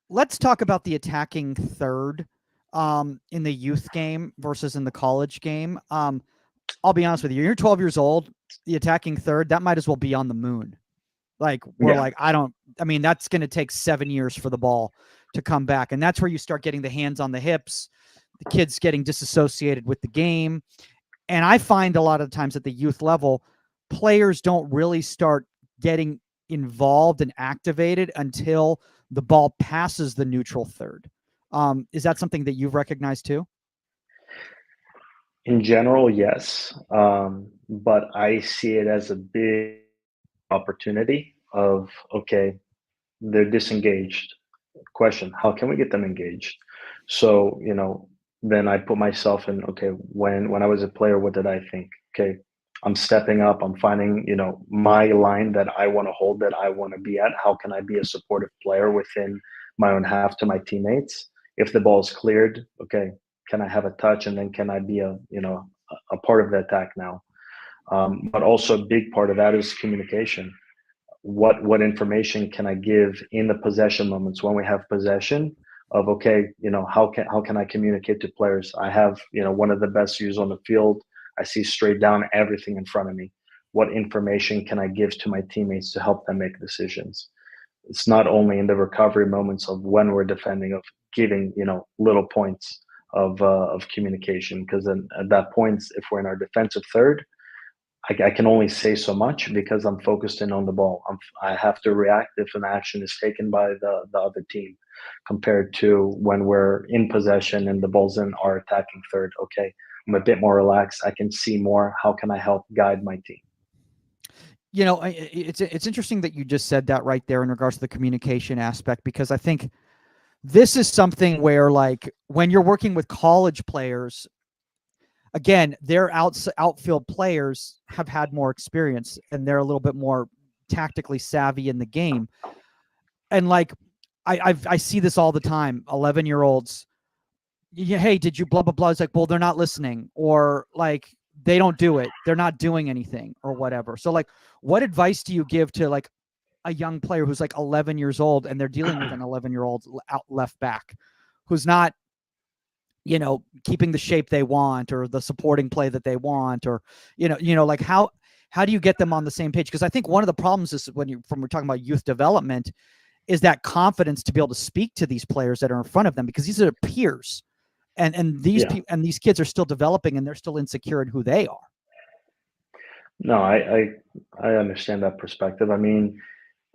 C: the attacking third in the youth game versus in the college game. I'll be honest with you. You're 12 years old. The attacking third, that might as well be on the moon. Like, we're
D: Yeah.
C: like, I mean, that's going to take 7 years for the ball to come back. And that's where you start getting the hands on the hips, the kids getting disassociated with the game. And I find a lot of times at the youth level, players don't really start getting involved and activated until the ball passes the neutral third. Is that something that you've recognized too?
D: In general, yes. But I see it as a big opportunity of, okay, they're disengaged. Question, how can we get them engaged? So, then I put myself in, okay, when I was a player, what did I think? Okay, I'm stepping up, I'm finding, my line that I want to hold, that I want to be at. How can I be a supportive player within my own half to my teammates? If the ball is cleared, okay, can I have a touch, and then can I be a part of the attack now? But also a big part of that is communication. What information can I give in the possession moments when we have possession of, okay, how can I communicate to players? I have, one of the best views on the field. I see straight down everything in front of me. What information can I give to my teammates to help them make decisions? It's not only in the recovery moments of when we're defending, of giving, little points of communication, because then at that point, if we're in our defensive third, I can only say so much because I'm focused in on the ball. I have to react if an action is taken by the other team, compared to when we're in possession and the ball's in our attacking third. Okay, I'm a bit more relaxed. I can see more. How can I help guide my team?
C: It's interesting that you just said that right there in regards to the communication aspect, because I think this is something where, like, when you're working with college players, again, their outfield players have had more experience and they're a little bit more tactically savvy in the game. And, like, I see this all the time. 11-year-olds, yeah, hey, did you blah blah blah? It's like, well, they're not listening, or like they don't do it. They're not doing anything, or whatever. So, like, what advice do you give to, like, a young player who's like 11 years old and they're dealing with an 11-year-old out left back who's not, keeping the shape they want or the supporting play that they want, or, like, how do you get them on the same page? Because I think one of the problems is when we're talking about youth development, is that confidence to be able to speak to these players that are in front of them, because these are peers, and these
D: Yeah.
C: people and these kids are still developing and they're still insecure in who they are.
D: No, I understand that perspective. I mean,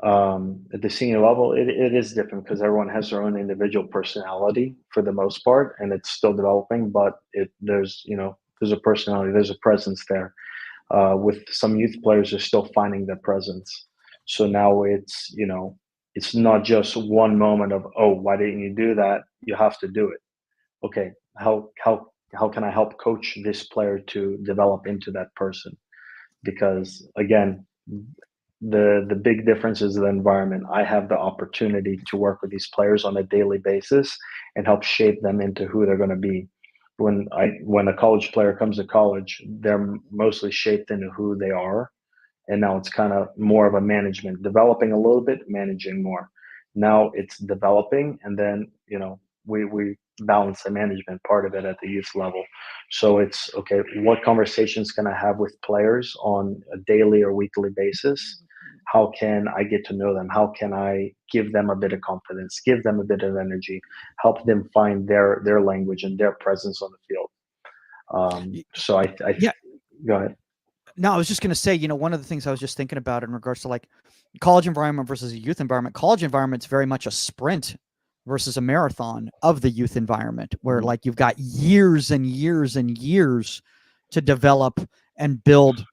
D: at the senior level, it is different because everyone has their own individual personality for the most part, and it's still developing. But there's a personality, there's a presence there. With some youth players, they're still finding their presence. So now it's not just one moment of, oh, why didn't you do that? You have to do it. Okay, how can I help coach this player to develop into that person? Because again, the big difference is the environment. I have the opportunity to work with these players on a daily basis and help shape them into who they're going to be. When a college player comes to college, they're mostly shaped into who they are, and now it's kind of more of a management, developing a little bit, managing more. Now it's developing, and then we balance the management part of it at the youth level. So it's okay, what conversations can I have with players on a daily or weekly basis? How can I get to know them? How can I give them a bit of confidence, give them a bit of energy, help them find their language and their presence on the field? So I
C: Yeah.
D: Go ahead.
C: No, I was just going to say, one of the things I was just thinking about in regards to like college environment versus a youth environment. College environment's very much a sprint versus a marathon of the youth environment, where like you've got years and years and years to develop and build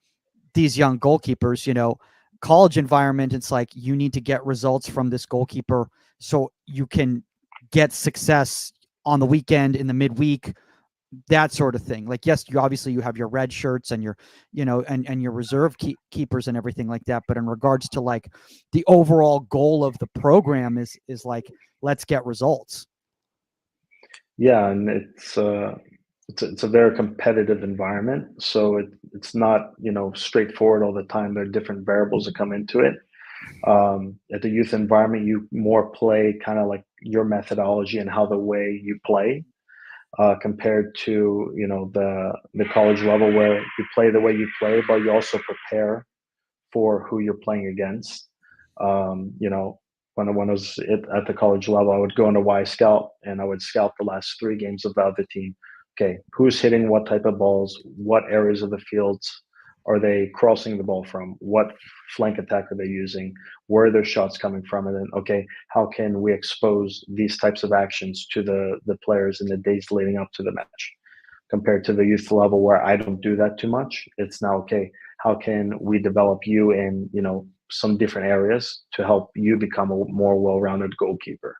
C: these young goalkeepers. College environment, it's like you need to get results from this goalkeeper so you can get success on the weekend, in the midweek, that sort of thing. Like, yes, you have your red shirts and your, and your reserve keepers and everything like that. But in regards to like the overall goal of the program is like, let's get results.
D: Yeah, and it's a very competitive environment, so it's not straightforward all the time. There are different variables that come into it. At the youth environment, you more play kind of like your methodology and how the way you play, compared to the college level, where you play the way you play, but you also prepare for who you're playing against. When I was at the college level, I would go into Y Scout and I would scout the last 3 games of the other team. Okay, who's hitting what type of balls? What areas of the fields are they crossing the ball from? What flank attack are they using? Where are their shots coming from? And then, okay, how can we expose these types of actions to the players in the days leading up to the match? Compared to the youth level, where I don't do that too much, it's now okay, how can we develop you in some different areas to help you become a more well-rounded goalkeeper?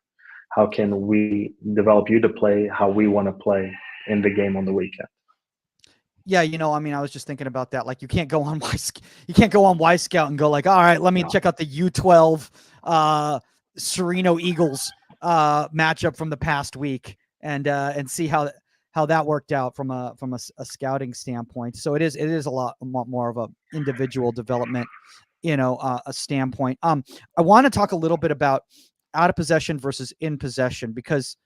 D: How can we develop you to play how we want to play in the game on the weekend?
C: Yeah, I was just thinking about that. Like, you can't go on Y Scout and go like, all right, let me check out the U12 Sereno Eagles matchup from the past week and see how that worked out from a scouting standpoint. So it is a lot more of a individual development, a standpoint. I want to talk a little bit about out of possession versus in possession, because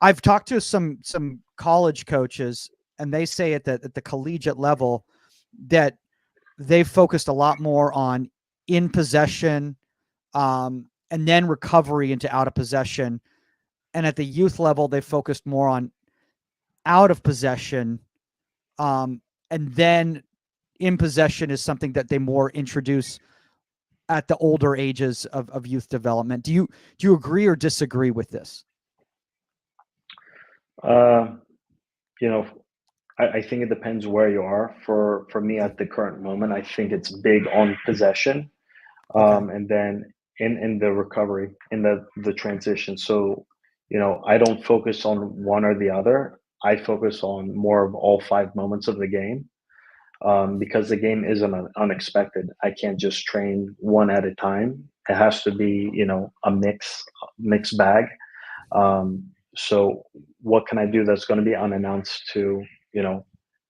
C: I've talked to some college coaches, and they say at the collegiate level that they've focused a lot more on in possession, and then recovery into out of possession. And at the youth level, they focused more on out of possession, and then in possession is something that they more introduce at the older ages of youth development. Do you agree or disagree with this?
D: I think it depends where you are. For me at the current moment, I think it's big on possession,
C: Okay.
D: and then in the recovery, in the transition. So, I don't focus on one or the other. I focus on more of all 5 moments of the game, because the game isn't unexpected. I can't just train one at a time. It has to be, a mixed bag. So what can I do that's going to be unannounced to,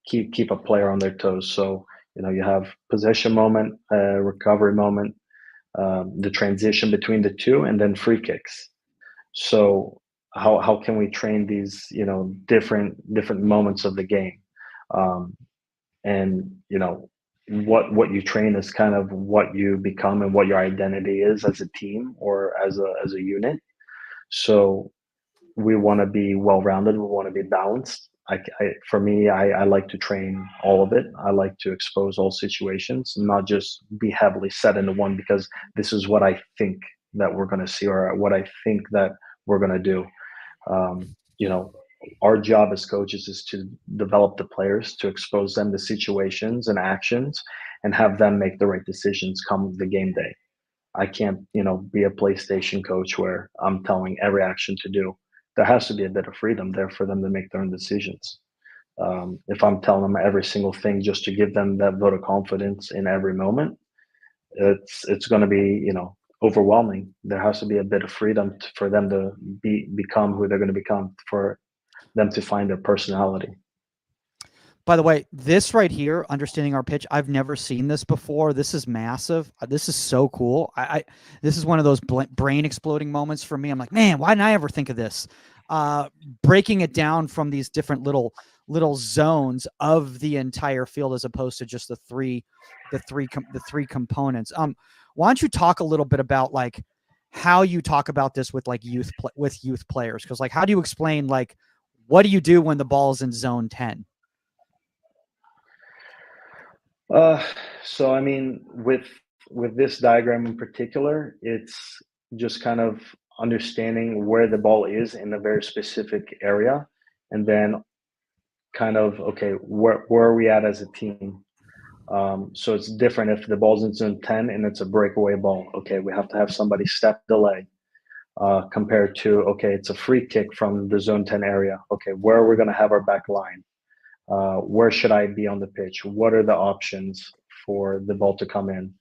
D: keep a player on their toes? So, you have possession moment, recovery moment, the transition between the two, and then free kicks. So how can we train these, different moments of the game? Um, and what you train is kind of what you become and what your identity is as a team or as a unit. So we want to be well rounded. We want to be balanced. For me, I like to train all of it. I like to expose all situations, not just be heavily set into one, because this is what I think that we're going to see, or what I think that we're going to do. Um, you know, our job as coaches is to develop the players, to expose them to situations and actions, and have them make the right decisions come the game day. I can't, be a PlayStation coach where I'm telling every action to do. There has to be a bit of freedom there for them to make their own decisions. If I'm telling them every single thing just to give them that vote of confidence in every moment, it's going to be, overwhelming. There has to be a bit of freedom for them to become who they're going to become, for them to find their personality.
C: By the way, this right here, understanding our pitch, I've never seen this before. This is massive. This is so cool. This is one of those brain exploding moments for me. I'm like, man, why didn't I ever think of this? Breaking it down from these different little zones of the entire field, as opposed to just the three components. Why don't you talk a little bit about like how you talk about this with like youth players? Because like, how do you explain like what do you do when the ball is in zone 10?
D: So I mean, with this diagram in particular, it's just kind of understanding where the ball is in a very specific area, and then kind of, okay, where are we at as a team? So it's different if the ball's in zone 10 and it's a breakaway ball. Okay, we have to have somebody step delay. Compared to, okay, it's a free kick from the zone 10 area. Okay, where are we going to have our back line? Where should I be on the pitch? What are the options for the ball to come in?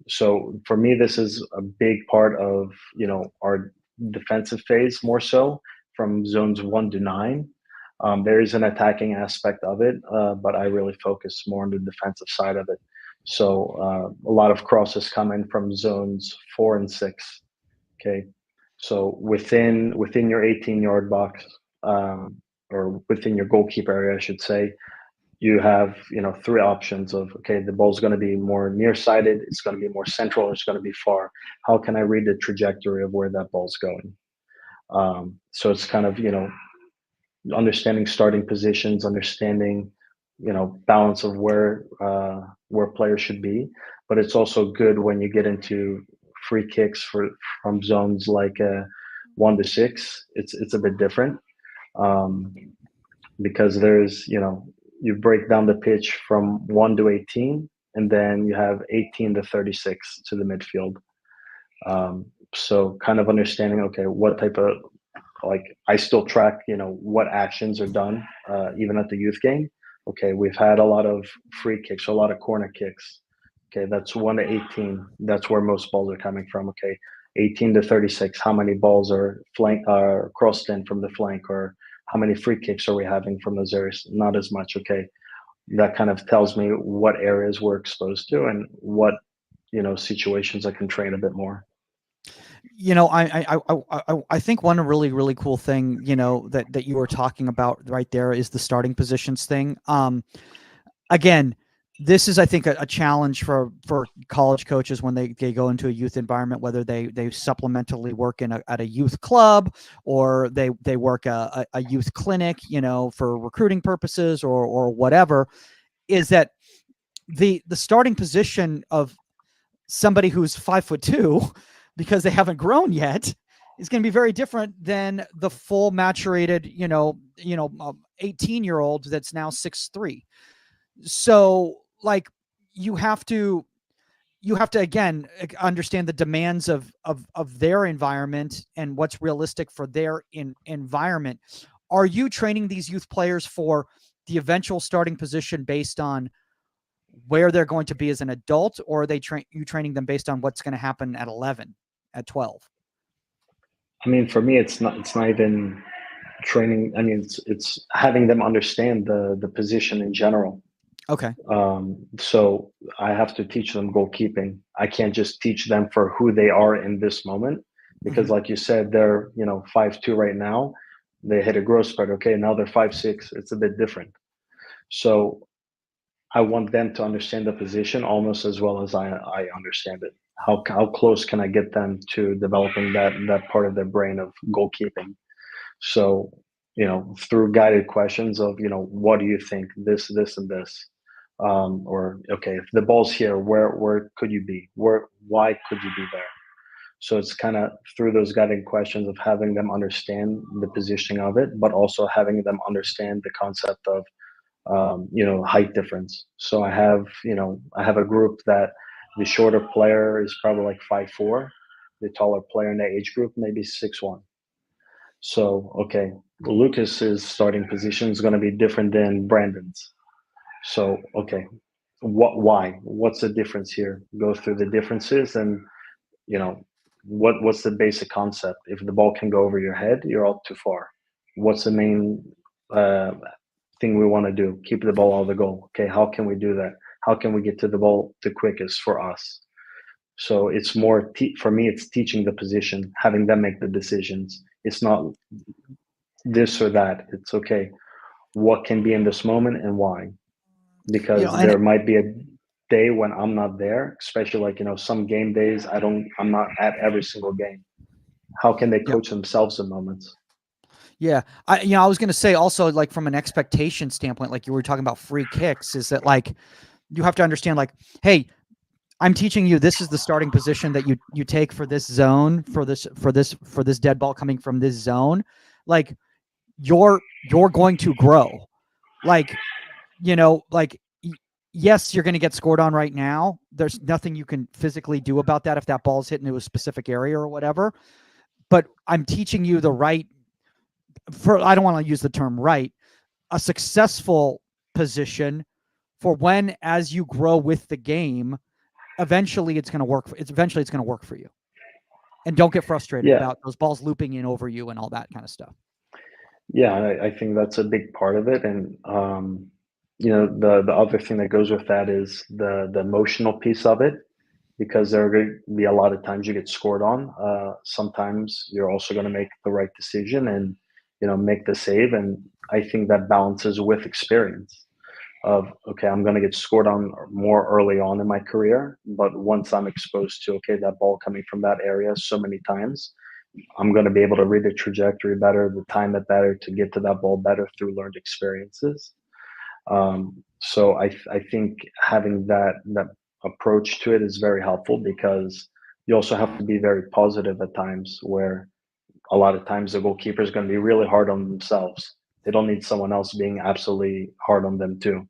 D: So for me, this is a big part of, our defensive phase, more so from zones 1 to 9. There is an attacking aspect of it, but I really focus more on the defensive side of it. So a lot of crosses come in from zones 4 and 6. Okay, so within your 18-yard box, or within your goalkeeper area, I should say, you have, 3 options of, okay, the ball's going to be more nearsighted, it's going to be more central, or it's going to be far. How can I read the trajectory of where that ball's going? So it's kind of, understanding starting positions, understanding, balance of where players should be. But it's also good when you get into free kicks from zones like 1 to 6. It's a bit different, because there's, you break down the pitch from 1 to 18, and then you have 18 to 36 to the midfield. So kind of understanding, okay, what type of, like, I still track, what actions are done, even at the youth game. Okay, we've had a lot of free kicks, a lot of corner kicks. Okay, that's 1 to 18. That's where most balls are coming from. Okay, 18 to 36. How many balls are crossed in from the flank, or how many free kicks are we having from those areas? Not as much. Okay, that kind of tells me what areas we're exposed to and what, situations I can train a bit more.
C: I think one really cool thing, that you were talking about right there is the starting positions thing. Again, this is, I think, a challenge for college coaches when they go into a youth environment, whether they supplementally work at a youth club, or they work a youth clinic, for recruiting purposes or whatever, is that the starting position of somebody who's 5'2", because they haven't grown yet, is going to be very different than the full maturated, 18-year-old that's now 6'3". So like you have to again understand the demands of their environment and what's realistic for their environment. Are you training these youth players for the eventual starting position based on where they're going to be as an adult, or are they training them based on what's going to happen at 11, at 12?
D: I mean, for me, it's not even training. I mean, it's having them understand the position in general.
C: Okay.
D: So I have to teach them goalkeeping. I can't just teach them for who they are in this moment, because like you said, they're, 5'2" right now. They hit a growth spurt. Okay, now they're 5'6". It's a bit different. So I want them to understand the position almost as well as I understand it. How close can I get them to developing that part of their brain of goalkeeping? So, through guided questions of, what do you think, this, and this? Or, okay, if the ball's here, where could you be? Why could you be there? So it's kind of through those guided questions of having them understand the positioning of it, but also having them understand the concept of, height difference. So I have a group that the shorter player is probably like 5'4", the taller player in the age group maybe 6'1". So okay, Lucas's starting position is going to be different than Brandon's. So okay, what's the difference here? Go through the differences, and what's the basic concept? If the ball can go over your head, you're all too far. What's the main thing we want to do? Keep the ball out of the goal. Okay, how can we do that? How can we get to the ball the quickest for us? So it's more for me. It's teaching the position, having them make the decisions. It's not this or that. It's okay. What can be in this moment and why? Because there might be a day when I'm not there, especially like some game days. I'm not at every single game. How can they coach themselves in moments?
C: Yeah. I was going to say also, like, from an expectation standpoint, like you were talking about free kicks, is that like, you have to understand, like, hey, I'm teaching you, this is the starting position that you take for this zone, for this dead ball coming from this zone. Like, you're going to grow. Like, like, yes, you're going to get scored on right now. There's nothing you can physically do about that if that ball's hit into a specific area or whatever. But I'm teaching you the right, I don't want to use the term right, a successful position for when, as you grow with the game, eventually it's going to work. Eventually it's going to work for you. And don't get frustrated about those balls looping in over you and all that kind of stuff.
D: Yeah, I think that's a big part of it. And the other thing that goes with that is the emotional piece of it, because there are going to be a lot of times you get scored on. Sometimes you're also going to make the right decision and make the save. And I think that balances with experience of, okay, I'm going to get scored on more early on in my career, but once I'm exposed to, okay, that ball coming from that area so many times, I'm going to be able to read the trajectory better, the time it better, to get to that ball better through learned experiences. So I think having that approach to it is very helpful, because you also have to be very positive at times, where a lot of times the goalkeeper is going to be really hard on themselves. They don't need someone else being absolutely hard on them too.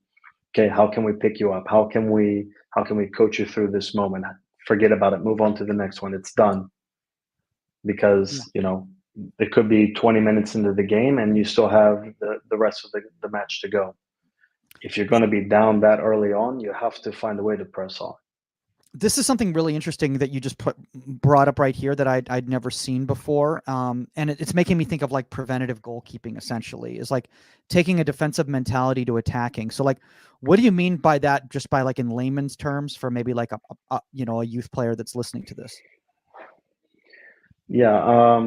D: Okay, how can we pick you up? How can we coach you through this moment? Forget about it. Move on to the next one. It's done. Because it could be 20 minutes into the game and you still have the rest of the match to go. If you're going to be down that early on, you have to find a way to press on.
C: This is something really interesting that you just brought up right here that I'd never seen before. And it's making me think of like preventative goalkeeping, essentially, is like taking a defensive mentality to attacking. So like, what do you mean by that, just by like in layman's terms, for maybe like a youth player that's listening to this?
D: Yeah.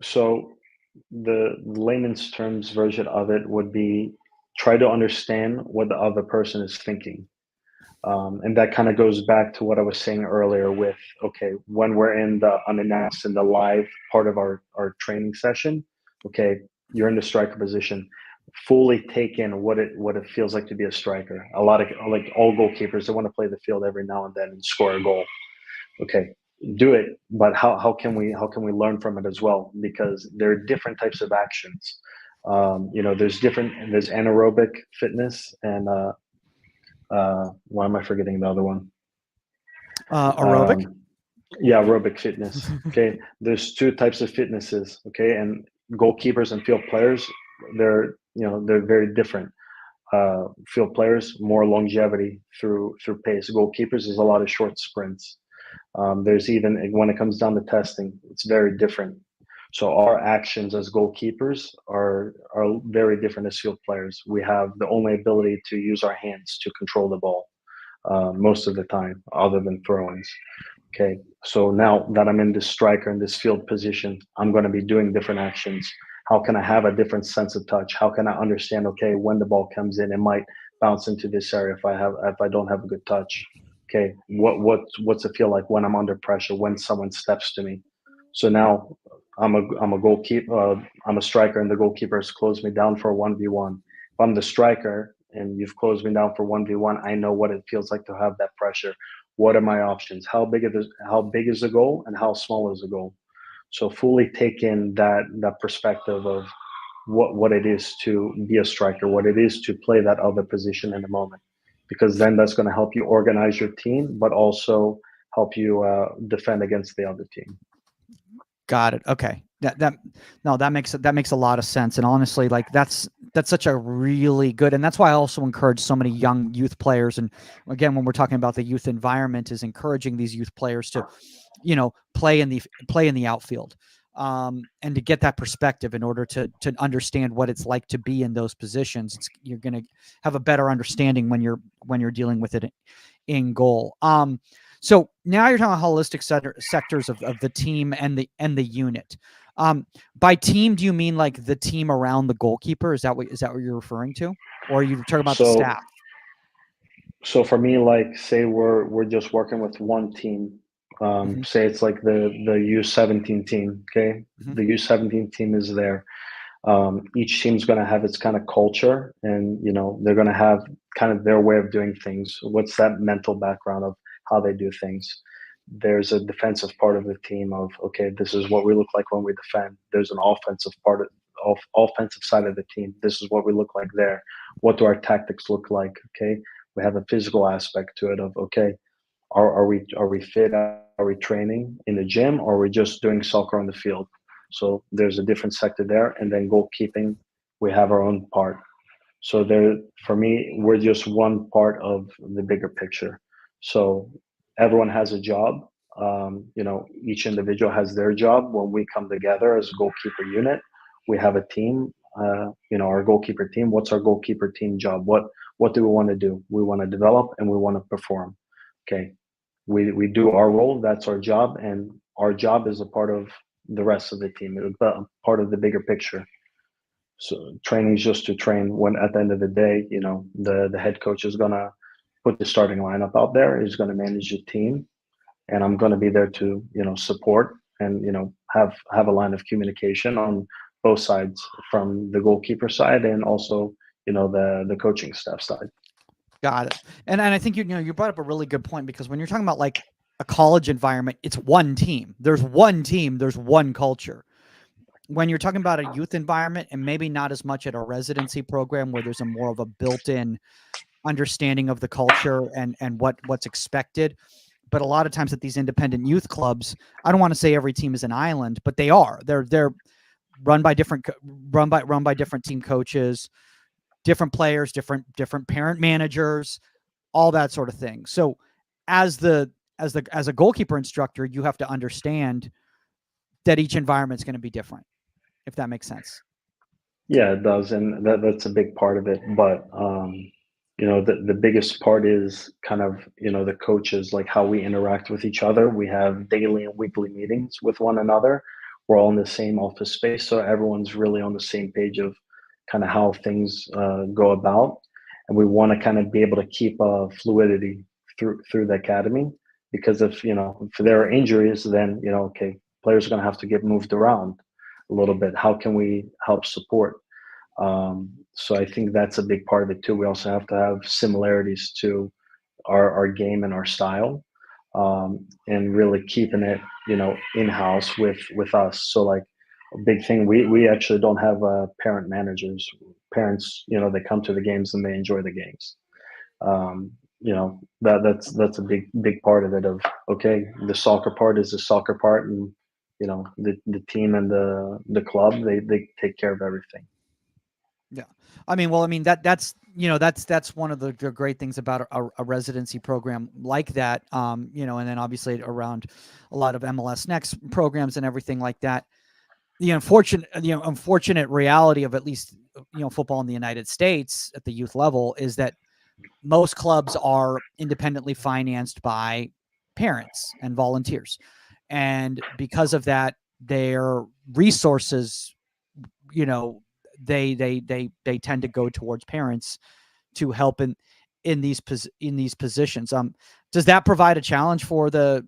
D: So the layman's terms version of it would be, try to understand what the other person is thinking. And that kind of goes back to what I was saying earlier with, okay, when we're in the unannounced and the live part of our training session, okay, you're in the striker position, fully take in what it feels like to be a striker. A lot of, like, all goalkeepers, they want to play the field every now and then and score a goal. Okay, do it, but how can we learn from it as well? Because there are different types of actions. There's anaerobic fitness and why am I forgetting the other one?
C: Aerobic.
D: Aerobic fitness. Okay, there's two types of fitnesses. Okay, and goalkeepers and field players, they're very different. Field players, more longevity through pace. Goalkeepers is a lot of short sprints. There's even, when it comes down to testing, it's very different. So our actions as goalkeepers are very different as field players. We have the only ability to use our hands to control the ball most of the time, other than throw-ins. Okay, so now that I'm in this striker, in this field position, I'm going to be doing different actions. How can I have a different sense of touch? How can I understand, okay, when the ball comes in, it might bounce into this area if I don't have a good touch. Okay, what's it feel like when I'm under pressure, when someone steps to me? So now I'm a goalkeeper, I'm a striker, and the goalkeeper has closed me down for a 1v1. If I'm the striker and you've closed me down for 1v1, I know what it feels like to have that pressure. What are my options? How big is the goal, and how small is the goal? So fully take in that perspective of what it is to be a striker, what it is to play that other position in the moment, because then that's going to help you organize your team, but also help you defend against the other team.
C: Got it. Okay. That makes a lot of sense. And honestly, like, that's That's such a really good, and that's why I also encourage so many young youth players. And again, when we're talking about the youth environment, is encouraging these youth players to, play in the outfield, and to get that perspective in order to understand what it's like to be in those positions. You're going to have a better understanding when you're dealing with it in goal. So now you're talking about holistic sectors of the team and the unit. By team, do you mean like the team around the goalkeeper? Is that what you're referring to, or are you talking about the staff?
D: So for me, like, say we're just working with one team. Say it's like the U17 team. Okay, the U17 team is there. Each team's going to have its kind of culture, and they're going to have kind of their way of doing things. What's that mental background of how they do things? There's a defensive part of the team of, okay, this is what we look like when we defend. There's an offensive part of offensive side of the team. This is what we look like there. What do our tactics look like? Okay, we have a physical aspect to it of, okay, are we fit? Are we training in the gym, or are we just doing soccer on the field? So there's a different sector there, and then goalkeeping, we have our own part. So there, for me, we're just one part of the bigger picture. So everyone has a job. Each individual has their job. When we come together as a goalkeeper unit, we have a team. Our goalkeeper team. What's our goalkeeper team job? What do we want to do? We want to develop and we want to perform. Okay, we do our role. That's our job, and our job is a part of the rest of the team. It's a part of the bigger picture. So training is just to train. When at the end of the day, the head coach is gonna put the starting lineup out there. He's gonna manage the team, and I'm gonna be there to support and have a line of communication on both sides, from the goalkeeper side and also the coaching staff side.
C: Got it. And I think you brought up a really good point, because when you're talking about like a college environment, it's one team. There's one team. There's one culture. When you're talking about a youth environment, and maybe not as much at a residency program where there's a more of a built-in understanding of the culture and what's expected, but a lot of times at these independent youth clubs, I don't want to say every team is an island, but they are. They're run by different team coaches, different players, different parent managers, all that sort of thing. So as a goalkeeper instructor, you have to understand that each environment is going to be different, if that makes sense.
D: Yeah, it does, and that's a big part of it. But the biggest part is kind of the coaches, like how we interact with each other. We have daily and weekly meetings with one another. We're all in the same office space, so everyone's really on the same page of kind of how things go about, and we want to kind of be able to keep fluidity through the academy, because if there are injuries, then okay, players are going to have to get moved around a little bit. How can we help support? So I think that's a big part of it too. We also have to have similarities to our game and our style, and really keeping it in house with us. So like a big thing, we actually don't have parent managers. Parents, they come to the games and they enjoy the games. That's a big part of it. Of, okay, the soccer part is the soccer part, and the team and the club, they take care of everything.
C: Yeah. I mean, that's one of the great things about a residency program like that. And then obviously around a lot of MLS Next programs and everything like that. The unfortunate reality of at least, football in the United States at the youth level is that most clubs are independently financed by parents and volunteers. And because of that, their resources, they tend to go towards parents to help in these positions. Does that provide a challenge for the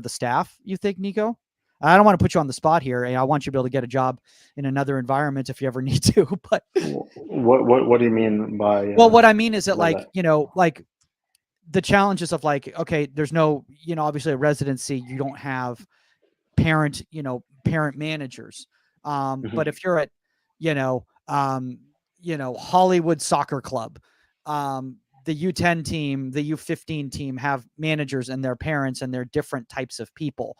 C: staff, you think, Niko? I don't want to put you on the spot here. I want you to be able to get a job in another environment if you ever need to. But
D: what do you mean by?
C: Well, what I mean is that, like,
D: that?
C: Like the challenges of, like, okay, there's no, obviously a residency, you don't have parent managers. But if you're at, Hollywood Soccer Club, the U10 team, the U15 team have managers and their parents, and they're different types of people.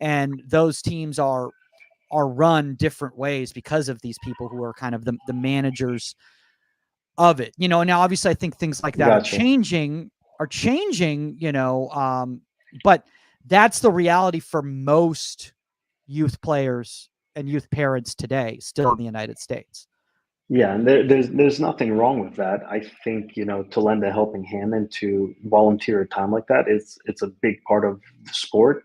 C: And those teams are are run different ways because of these people who are kind of the managers of it, you know. Now, obviously, I think things like that
D: Gotcha.
C: are changing, you know, but that's the reality for most youth players and youth parents today, still in the United States.
D: Yeah, and there's nothing wrong with that. I think, you know, to lend a helping hand and to volunteer time like that, it's a big part of the sport.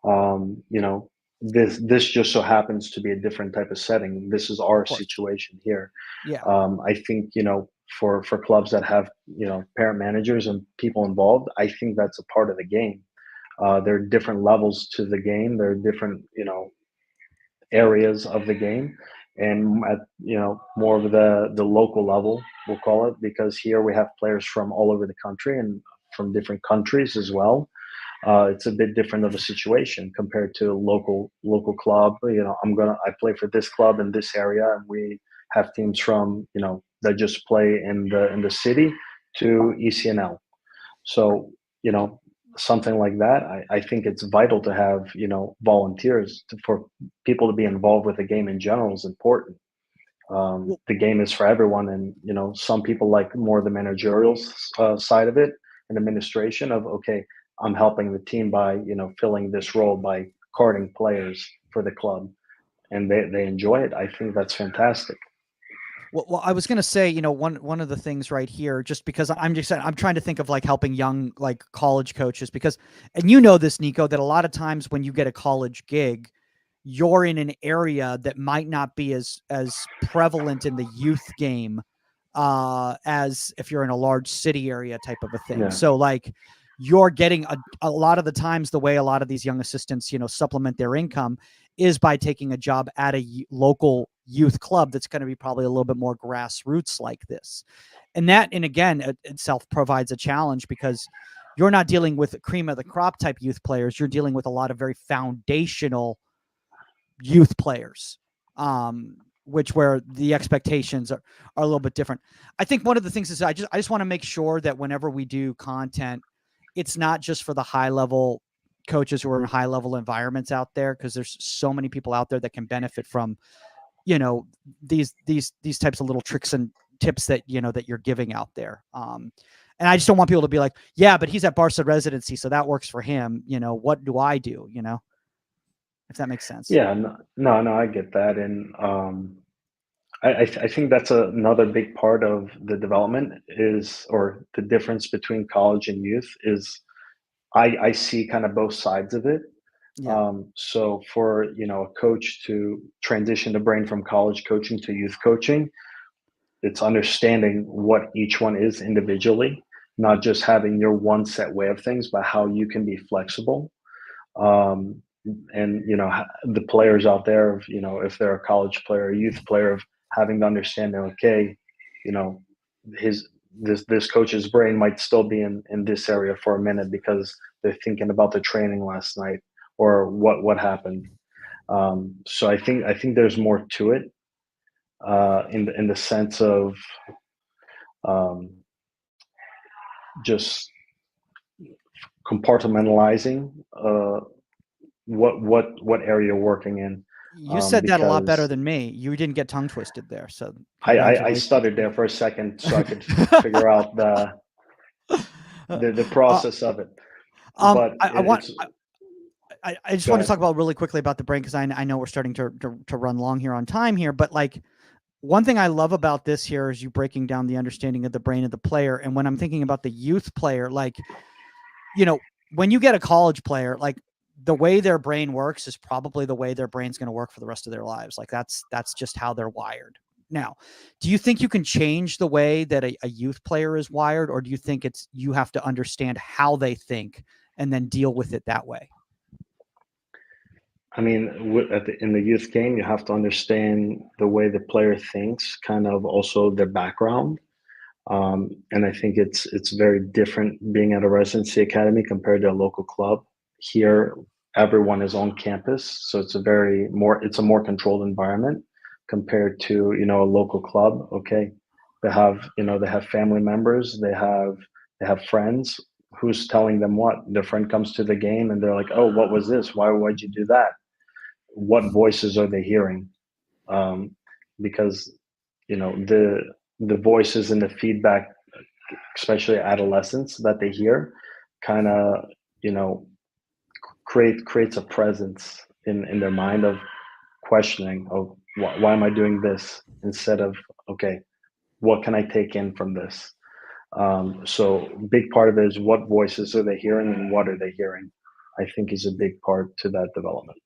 D: You know, this just so happens to be a different type of setting. This is our
C: Of course.
D: situation here.
C: Yeah.
D: I think, you know, for clubs that have, you know, parent managers and people involved, I think that's a part of the game. There are different levels to the game. There are different, you know, areas of the game, and at, you know, more of the local level, we'll call it, because here we have players from all over the country and from different countries as well. It's a bit different of a situation compared to a local club. You know, I play for this club in this area, and we have teams from, you know, that just play in the city to ECNL. So, you know, something like that, I think it's vital to have, you know, volunteers for people to be involved with the game in general is important. The game is for everyone, and, you know, some people like more the managerial side of it and administration of, okay, I'm helping the team by, you know, filling this role by carding players for the club, and they enjoy it. I think that's fantastic.
C: Well, I was going to say, you know, one of the things right here, just because I'm trying to think of like helping young, like college coaches, because, and you know this, Niko, that a lot of times when you get a college gig, you're in an area that might not be as prevalent in the youth game as if you're in a large city area type of a thing.
D: Yeah.
C: So like you're getting a lot of the times, the way a lot of these young assistants, you know, supplement their income is by taking a job at a local youth club that's going to be probably a little bit more grassroots like this. And that, and again, itself provides a challenge because you're not dealing with cream of the crop type youth players. You're dealing with a lot of very foundational youth players, which where the expectations are a little bit different. I think one of the things is I just want to make sure that whenever we do content, it's not just for the high level coaches who are in high level environments out there, because there's so many people out there that can benefit from, you know, these types of little tricks and tips that, you know, that you're giving out there. And I just don't want people to be like, yeah, but he's at Barca Residency, so that works for him. You know, what do I do? You know, if that makes sense.
D: Yeah, no, I get that, and I think that's another big part of the development is, or the difference between college and youth is, I see kind of both sides of it.
C: Yeah.
D: So for, you know, a coach to transition the brain from college coaching to youth coaching, it's understanding what each one is individually, not just having your one set way of things, but how you can be flexible. Um, and, you know, the players out there, of, you know, if they're a college player, a youth player, of having to understand that, okay, you know, this coach's brain might still be in this area for a minute because they're thinking about the training last night or what happened. So I think there's more to it, in the sense of, um, just compartmentalizing, what area you're working in.
C: You said that a lot better
D: Because
C: than me. You didn't get tongue twisted there. So
D: I
C: congratulations.
D: stuttered there for a second so I could figure out the process of it. But
C: I just
D: Go
C: want to
D: ahead.
C: talk about really quickly about the brain, because I know we're starting to run long here on time here, but like one thing I love about this here is you breaking down the understanding of the brain of the player. And when I'm thinking about the youth player, like, you know, when you get a college player, like the way their brain works is probably the way their brain's going to work for the rest of their lives. Like that's just how they're wired. Now, do you think you can change the way that a youth player is wired, or do you think you have to understand how they think and then deal with it that way?
D: I mean, in the youth game, you have to understand the way the player thinks, kind of also their background. And I think it's very different being at a residency academy compared to a local club. Here, everyone is on campus, so it's a more controlled environment compared to, you know, a local club. Okay, they have family members, they have friends. Who's telling them what? Their friend comes to the game and they're like, "Oh, what was this? Why'd you do that?" what voices are they hearing? Because the voices and the feedback, especially adolescents, that they hear, kind of you know creates a presence in their mind of questioning, oh, why am I doing this, instead of, okay, what can I take in from this? So big part of it is what voices are they hearing and what are they hearing, I think, is a big part to that development.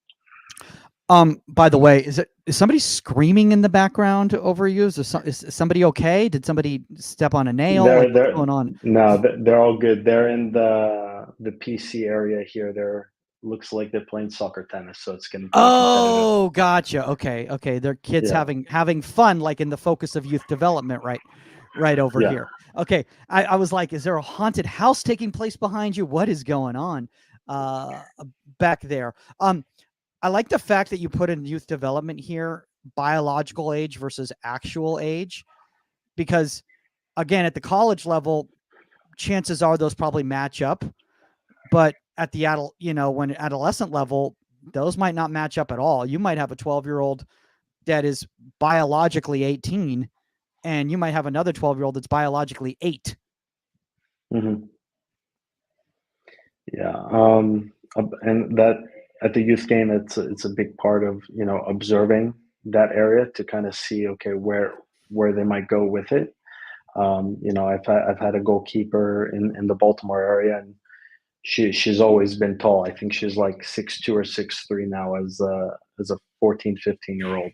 C: By the way, is somebody screaming in the background over you? Is somebody okay? Did somebody step on a nail? Like, what's going on?
D: No, they're all good. They're in the PC area here. Looks like they're playing soccer tennis, so it's getting pretty competitive.
C: Oh, gotcha. Okay. They're kids having fun, like in the focus of youth development, right over here. Okay. I was like, is there a haunted house taking place behind you? What is going on back there? I like the fact that you put in youth development here, biological age versus actual age, because again, at the college level, chances are those probably match up, but at the when adolescent level, those might not match up at all. You might have a 12-year-old that is biologically 18, and you might have another 12-year-old that's biologically 8.
D: Mm-hmm. Yeah. And that at the youth game, it's a big part of observing that area to kind of see, okay, where they might go with it. I've had a goalkeeper in the Baltimore area, and she's always been tall. I think she's like 6'2" or 6'3" now as a 14, 15-year-old.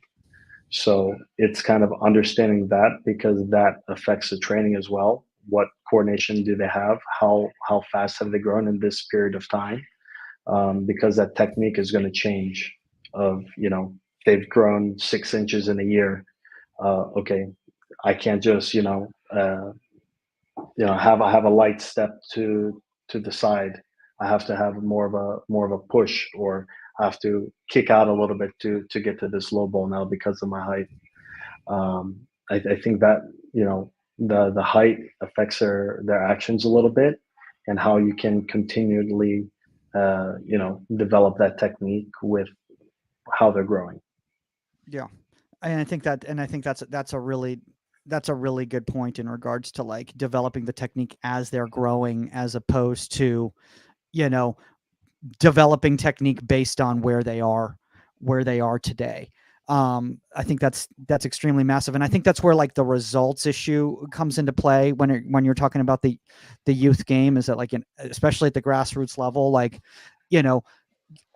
D: So it's kind of understanding that, because that affects the training as well. What coordination do they have? How fast have they grown in this period of time? Because that technique is going to change. They've grown 6 inches in a year. Okay, I can't just have a light step to the side. I have to have more of a push, or I have to kick out a little bit to get to this low ball now because of my height. I think that the height affects their actions a little bit, and how you can continually develop that technique with how they're growing.
C: Yeah, and I think that's a really good point in regards to like developing the technique as they're growing, as opposed to developing technique based on where they are today. I think that's extremely massive, and I think that's where like the results issue comes into play when you're talking about the youth game. Is that like especially at the grassroots level, like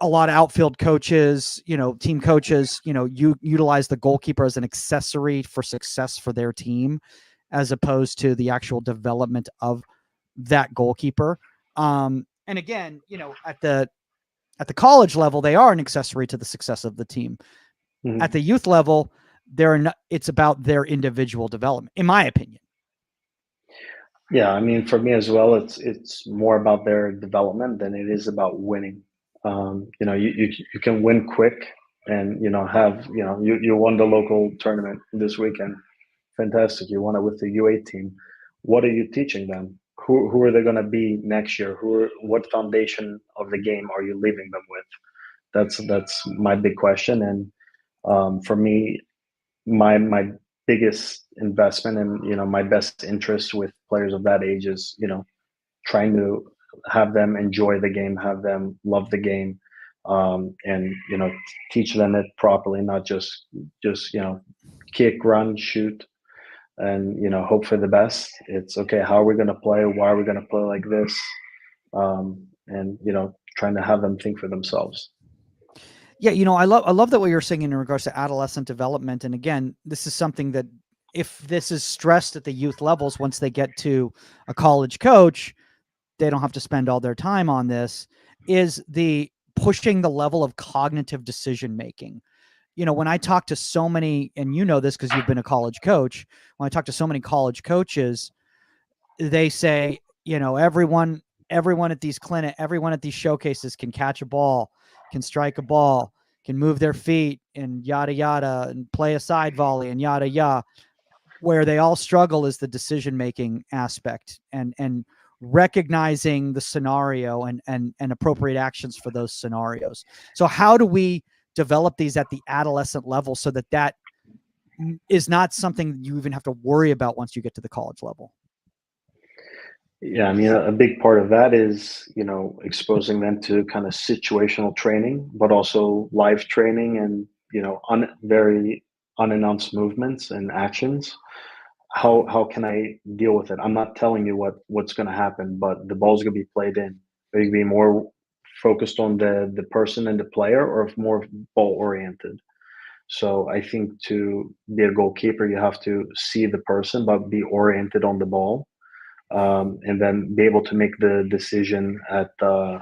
C: a lot of outfield coaches, team coaches, you utilize the goalkeeper as an accessory for success for their team, as opposed to the actual development of that goalkeeper. And again, at the college level, they are an accessory to the success of the team. Mm-hmm. At the youth level, it's about their individual development, in my opinion.
D: Yeah, I mean, for me as well, it's more about their development than it is about winning. You can win quick, and you won the local tournament this weekend. Fantastic. You won it with the U8 team. What are you teaching them? Who are they going to be next year? What foundation of the game are you leaving them with? That's my big question. And for me, my biggest investment and my best interest with players of that age is trying to have them enjoy the game, have them love the game, and teach them it properly, not just kick, run, shoot, and hope for the best. It's okay, how are we going to play? Why are we going to play like this? And trying to have them think for themselves.
C: Yeah, I love that what you're saying in regards to adolescent development. And again, this is something that if this is stressed at the youth levels, once they get to a college coach, they don't have to spend all their time on this, is the pushing the level of cognitive decision making. When I talk to so many, and this because you've been a college coach, when I talk to so many college coaches, they say, everyone at these everyone at these showcases can catch a ball, can strike a ball, can move their feet, and yada yada, and play a side volley, and yada yada. Where they all struggle is the decision making aspect, and recognizing the scenario and appropriate actions for those scenarios. So how do we develop these at the adolescent level so that is not something you even have to worry about once you get to the college level?
D: Yeah, I mean, a big part of that is, exposing them to kind of situational training, but also live training and, very unannounced movements and actions. How can I deal with it? I'm not telling you what's going to happen, but the ball's going to be played in. Are you going to be more focused on the person and the player, or more ball oriented? So I think to be a goalkeeper, you have to see the person, but be oriented on the ball, and then be able to make the decision at the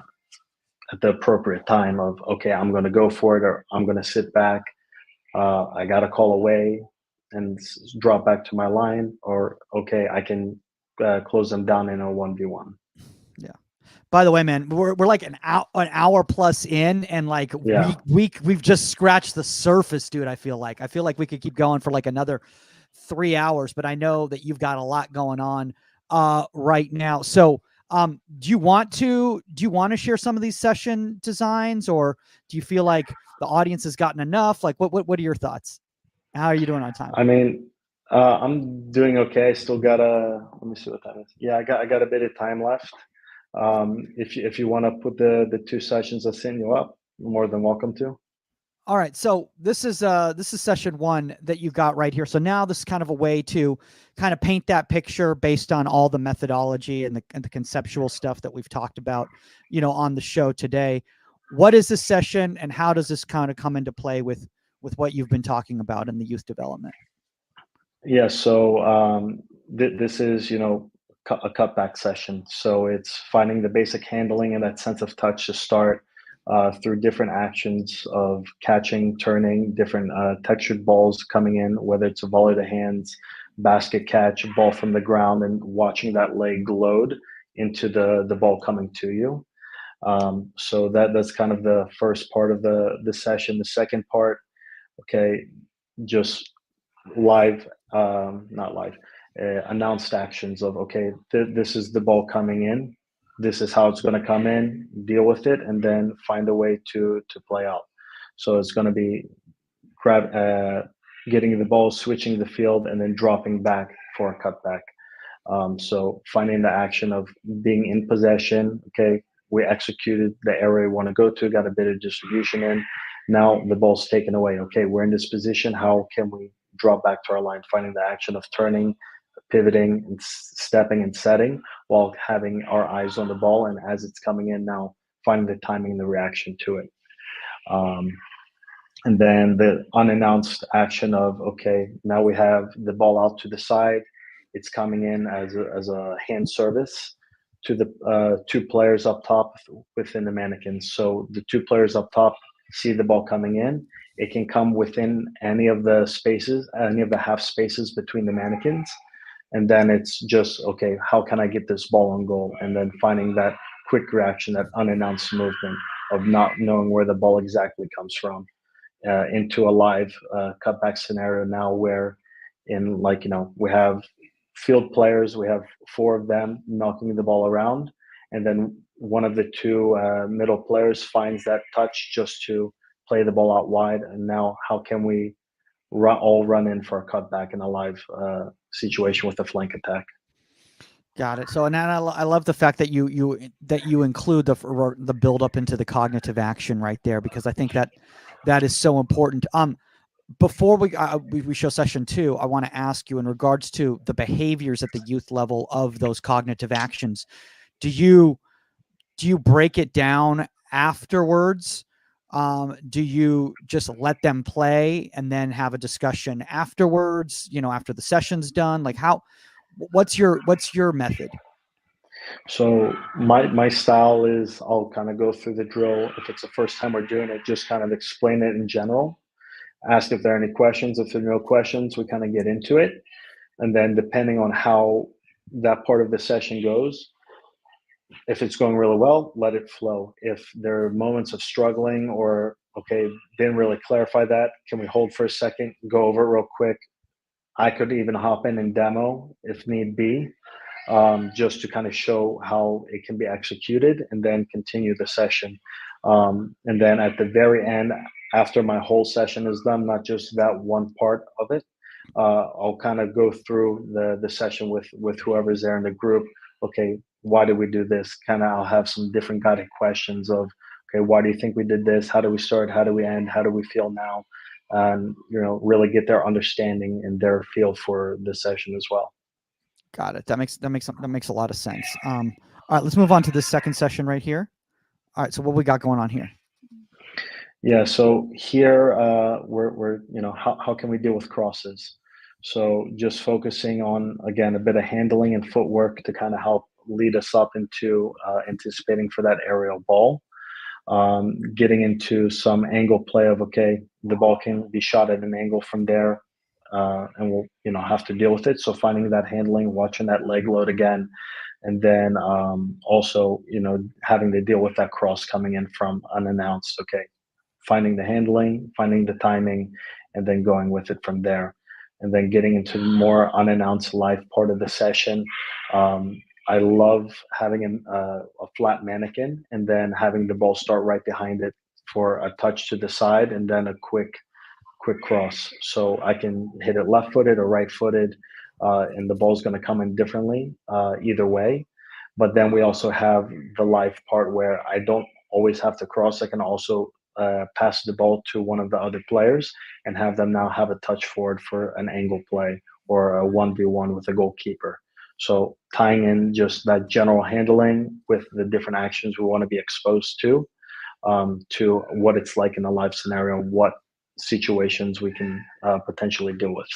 D: appropriate time of, okay, I'm going to go for it, or I'm going to sit back. I got to call away and drop back to my line, or okay, I can close them down in a 1v1.
C: Yeah. By the way, man, we're like an hour plus in, and like
D: Yeah.
C: we've just scratched the surface, dude. I feel like we could keep going for like another 3 hours, but I know that you've got a lot going on right now. So do you want to share some of these session designs, or do you feel like the audience has gotten enough? Like what are your thoughts? How are you doing on time?
D: I mean, I'm doing okay. I still got let me see what time is. Yeah, I got a bit of time left. If you want to put the two sessions I sent you up, you're more than welcome to.
C: All right, so this is session 1 that you've got right here. So now this is kind of a way to kind of paint that picture based on all the methodology and the conceptual stuff that we've talked about, on the show today. What is this session, and how does this kind of come into play with what you've been talking about in the youth development?
D: Yeah, so this is, a cutback session. So it's finding the basic handling and that sense of touch to start through different actions of catching, turning, different textured balls coming in, whether it's a volley to hands, basket catch, ball from the ground, and watching that leg load into the ball coming to you. So that's kind of the first part of the session. The second part, okay, just live, not live, announced actions of, okay, this is the ball coming in, this is how it's going to come in, deal with it, and then find a way to play out. So it's going to be getting the ball, switching the field, and then dropping back for a cutback. So finding the action of being in possession. Okay, we executed the area we want to go to, got a bit of distribution in. Now the ball's taken away. Okay, we're in this position. How can we drop back to our line? Finding the action of turning, pivoting, and stepping and setting while having our eyes on the ball. And as it's coming in now, finding the timing and the reaction to it. And then the unannounced action of, okay, now we have the ball out to the side. It's coming in as a hand service to the two players up top within the mannequins. So the two players up top see the ball coming in. It can come within any of the spaces, any of the half spaces between the mannequins. And then it's just, okay, how can I get this ball on goal? And then finding that quick reaction, that unannounced movement of not knowing where the ball exactly comes from. Into a live cutback scenario now, where in, like, we have field players, we have 4 of them knocking the ball around, and then one of the 2 middle players finds that touch just to play the ball out wide. And now how can we all run in for a cutback in a live situation with a flank attack?
C: Got it. So, and I love the fact that you include the build up into the cognitive action right there, because I think that is so important. Before we show session 2, I want to ask you, in regards to the behaviors at the youth level of those cognitive actions, do you break it down afterwards? Do you just let them play and then have a discussion afterwards, after the session's done? Like, what's your method?
D: So my style is, I'll kind of go through the drill. If it's the first time we're doing it, just kind of explain it in general, ask if there are any questions. If there are no questions, we kind of get into it. And then depending on how that part of the session goes, if it's going really well, let it flow. If there are moments of struggling, or, okay, didn't really clarify that, can we hold for a second, go over it real quick? I could even hop in and demo if need be, just to kind of show how it can be executed, and then continue the session. And then at the very end, after my whole session is done, not just that one part of it, I'll kind of go through the session with whoever's there in the group. Okay, why did we do this? Kind of, I'll have some different guided questions of, okay, why do you think we did this? How do we start? How do we end? How do we feel now? And really get their understanding and their feel for the session as well.
C: Got it. That makes a lot of sense. All right, let's move on to this second session right here. All right, so what we got going on here?
D: Yeah, so here we're how can we deal with crosses? So just focusing on, again, a bit of handling and footwork to kind of help lead us up into anticipating for that aerial ball. Getting into some angle play of, okay, the ball can be shot at an angle from there, and we'll have to deal with it. So finding that handling, watching that leg load again, and then also having to deal with that cross coming in from unannounced. Okay, finding the handling, finding the timing, and then going with it from there. And then getting into more unannounced live part of the session. I love having a flat mannequin and then having the ball start right behind it for a touch to the side and then a quick cross. So I can hit it left-footed or right-footed, and the ball's going to come in differently either way. But then we also have the live part where I don't always have to cross. I can also pass the ball to one of the other players and have them now have a touch forward for an angle play or a 1v1 with a goalkeeper. So tying in just that general handling with the different actions we want to be exposed to what it's like in a live scenario, what situations we can potentially deal with.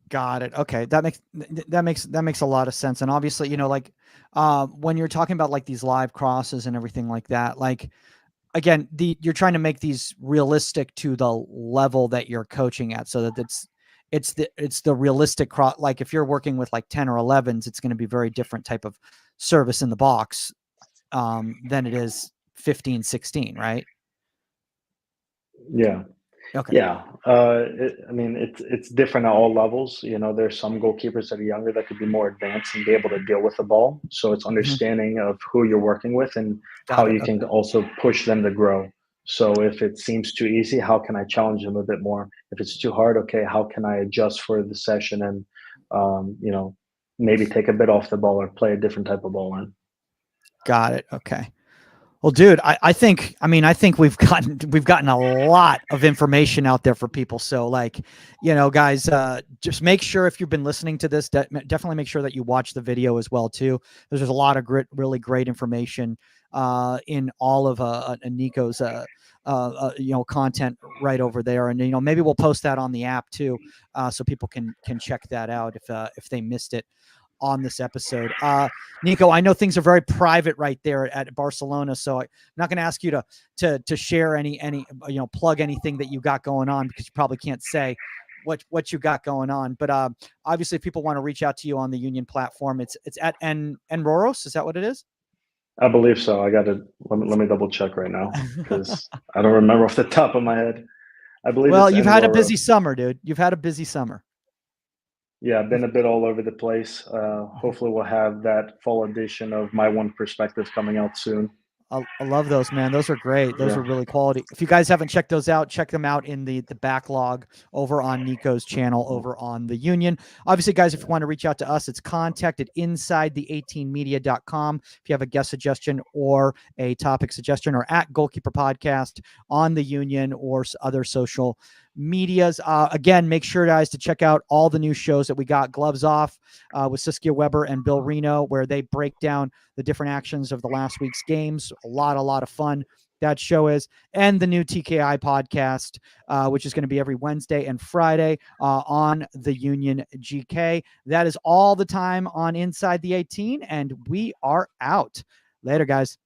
C: Got it. Okay, that makes a lot of sense. And obviously, when you're talking about like these live crosses and everything like that, like, again, you're trying to make these realistic to the level that you're coaching at, so that it's the realistic cross. Like if you're working with like 10 or 11s, it's going to be very different type of service in the box than it is 15, 16, right?
D: Yeah.
C: Okay.
D: Yeah. It's different at all levels. There's some goalkeepers that are younger that could be more advanced and be able to deal with the ball. So it's understanding of who you're working with and how you can also push them to grow. So if it seems too easy, how can I challenge them a bit more? If it's too hard, okay, how can I adjust for the session and, maybe take a bit off the ball or play a different type of ball in?
C: Got it. Okay. Well, dude, I think we've gotten a lot of information out there for people. So guys, just make sure if you've been listening to this, definitely make sure that you watch the video as well too. There's a lot of really great information in all of Niko's content right over there, and maybe we'll post that on the app too, so people can check that out if they missed it on this episode. Niko, I know things are very private right there at Barcelona, so I'm not going to ask you to share any plug anything that you got going on, because you probably can't say what you got going on. But obviously, if people want to reach out to you on the Union platform, it's at Niko Roros. Is that what it is?
D: I believe so. I got to let me double check right now because I don't remember off the top of my head. I believe.
C: Well, you've had a busy summer, dude. You've had a busy summer.
D: Yeah, I've been a bit all over the place. Hopefully we'll have that fall edition of My One Perspective coming out soon.
C: I love those, man. Those are great. Those are really quality. If you guys haven't checked those out, check them out in the backlog over on Niko's channel over on the Union. Obviously, guys, if you want to reach out to us, it's contact@insidethe18media.com. If you have a guest suggestion or a topic suggestion, or at Goalkeeper Podcast on the Union or other social medias. Again, make sure, guys, to check out all the new shows that we got. Gloves Off with Saskia Weber and Bill Reno, where they break down the different actions of the last week's games. A lot of fun that show is. And the new TKI podcast, which is going to be every Wednesday and Friday on the Union GK. That is all the time on Inside the 18, and we are out. Later, guys.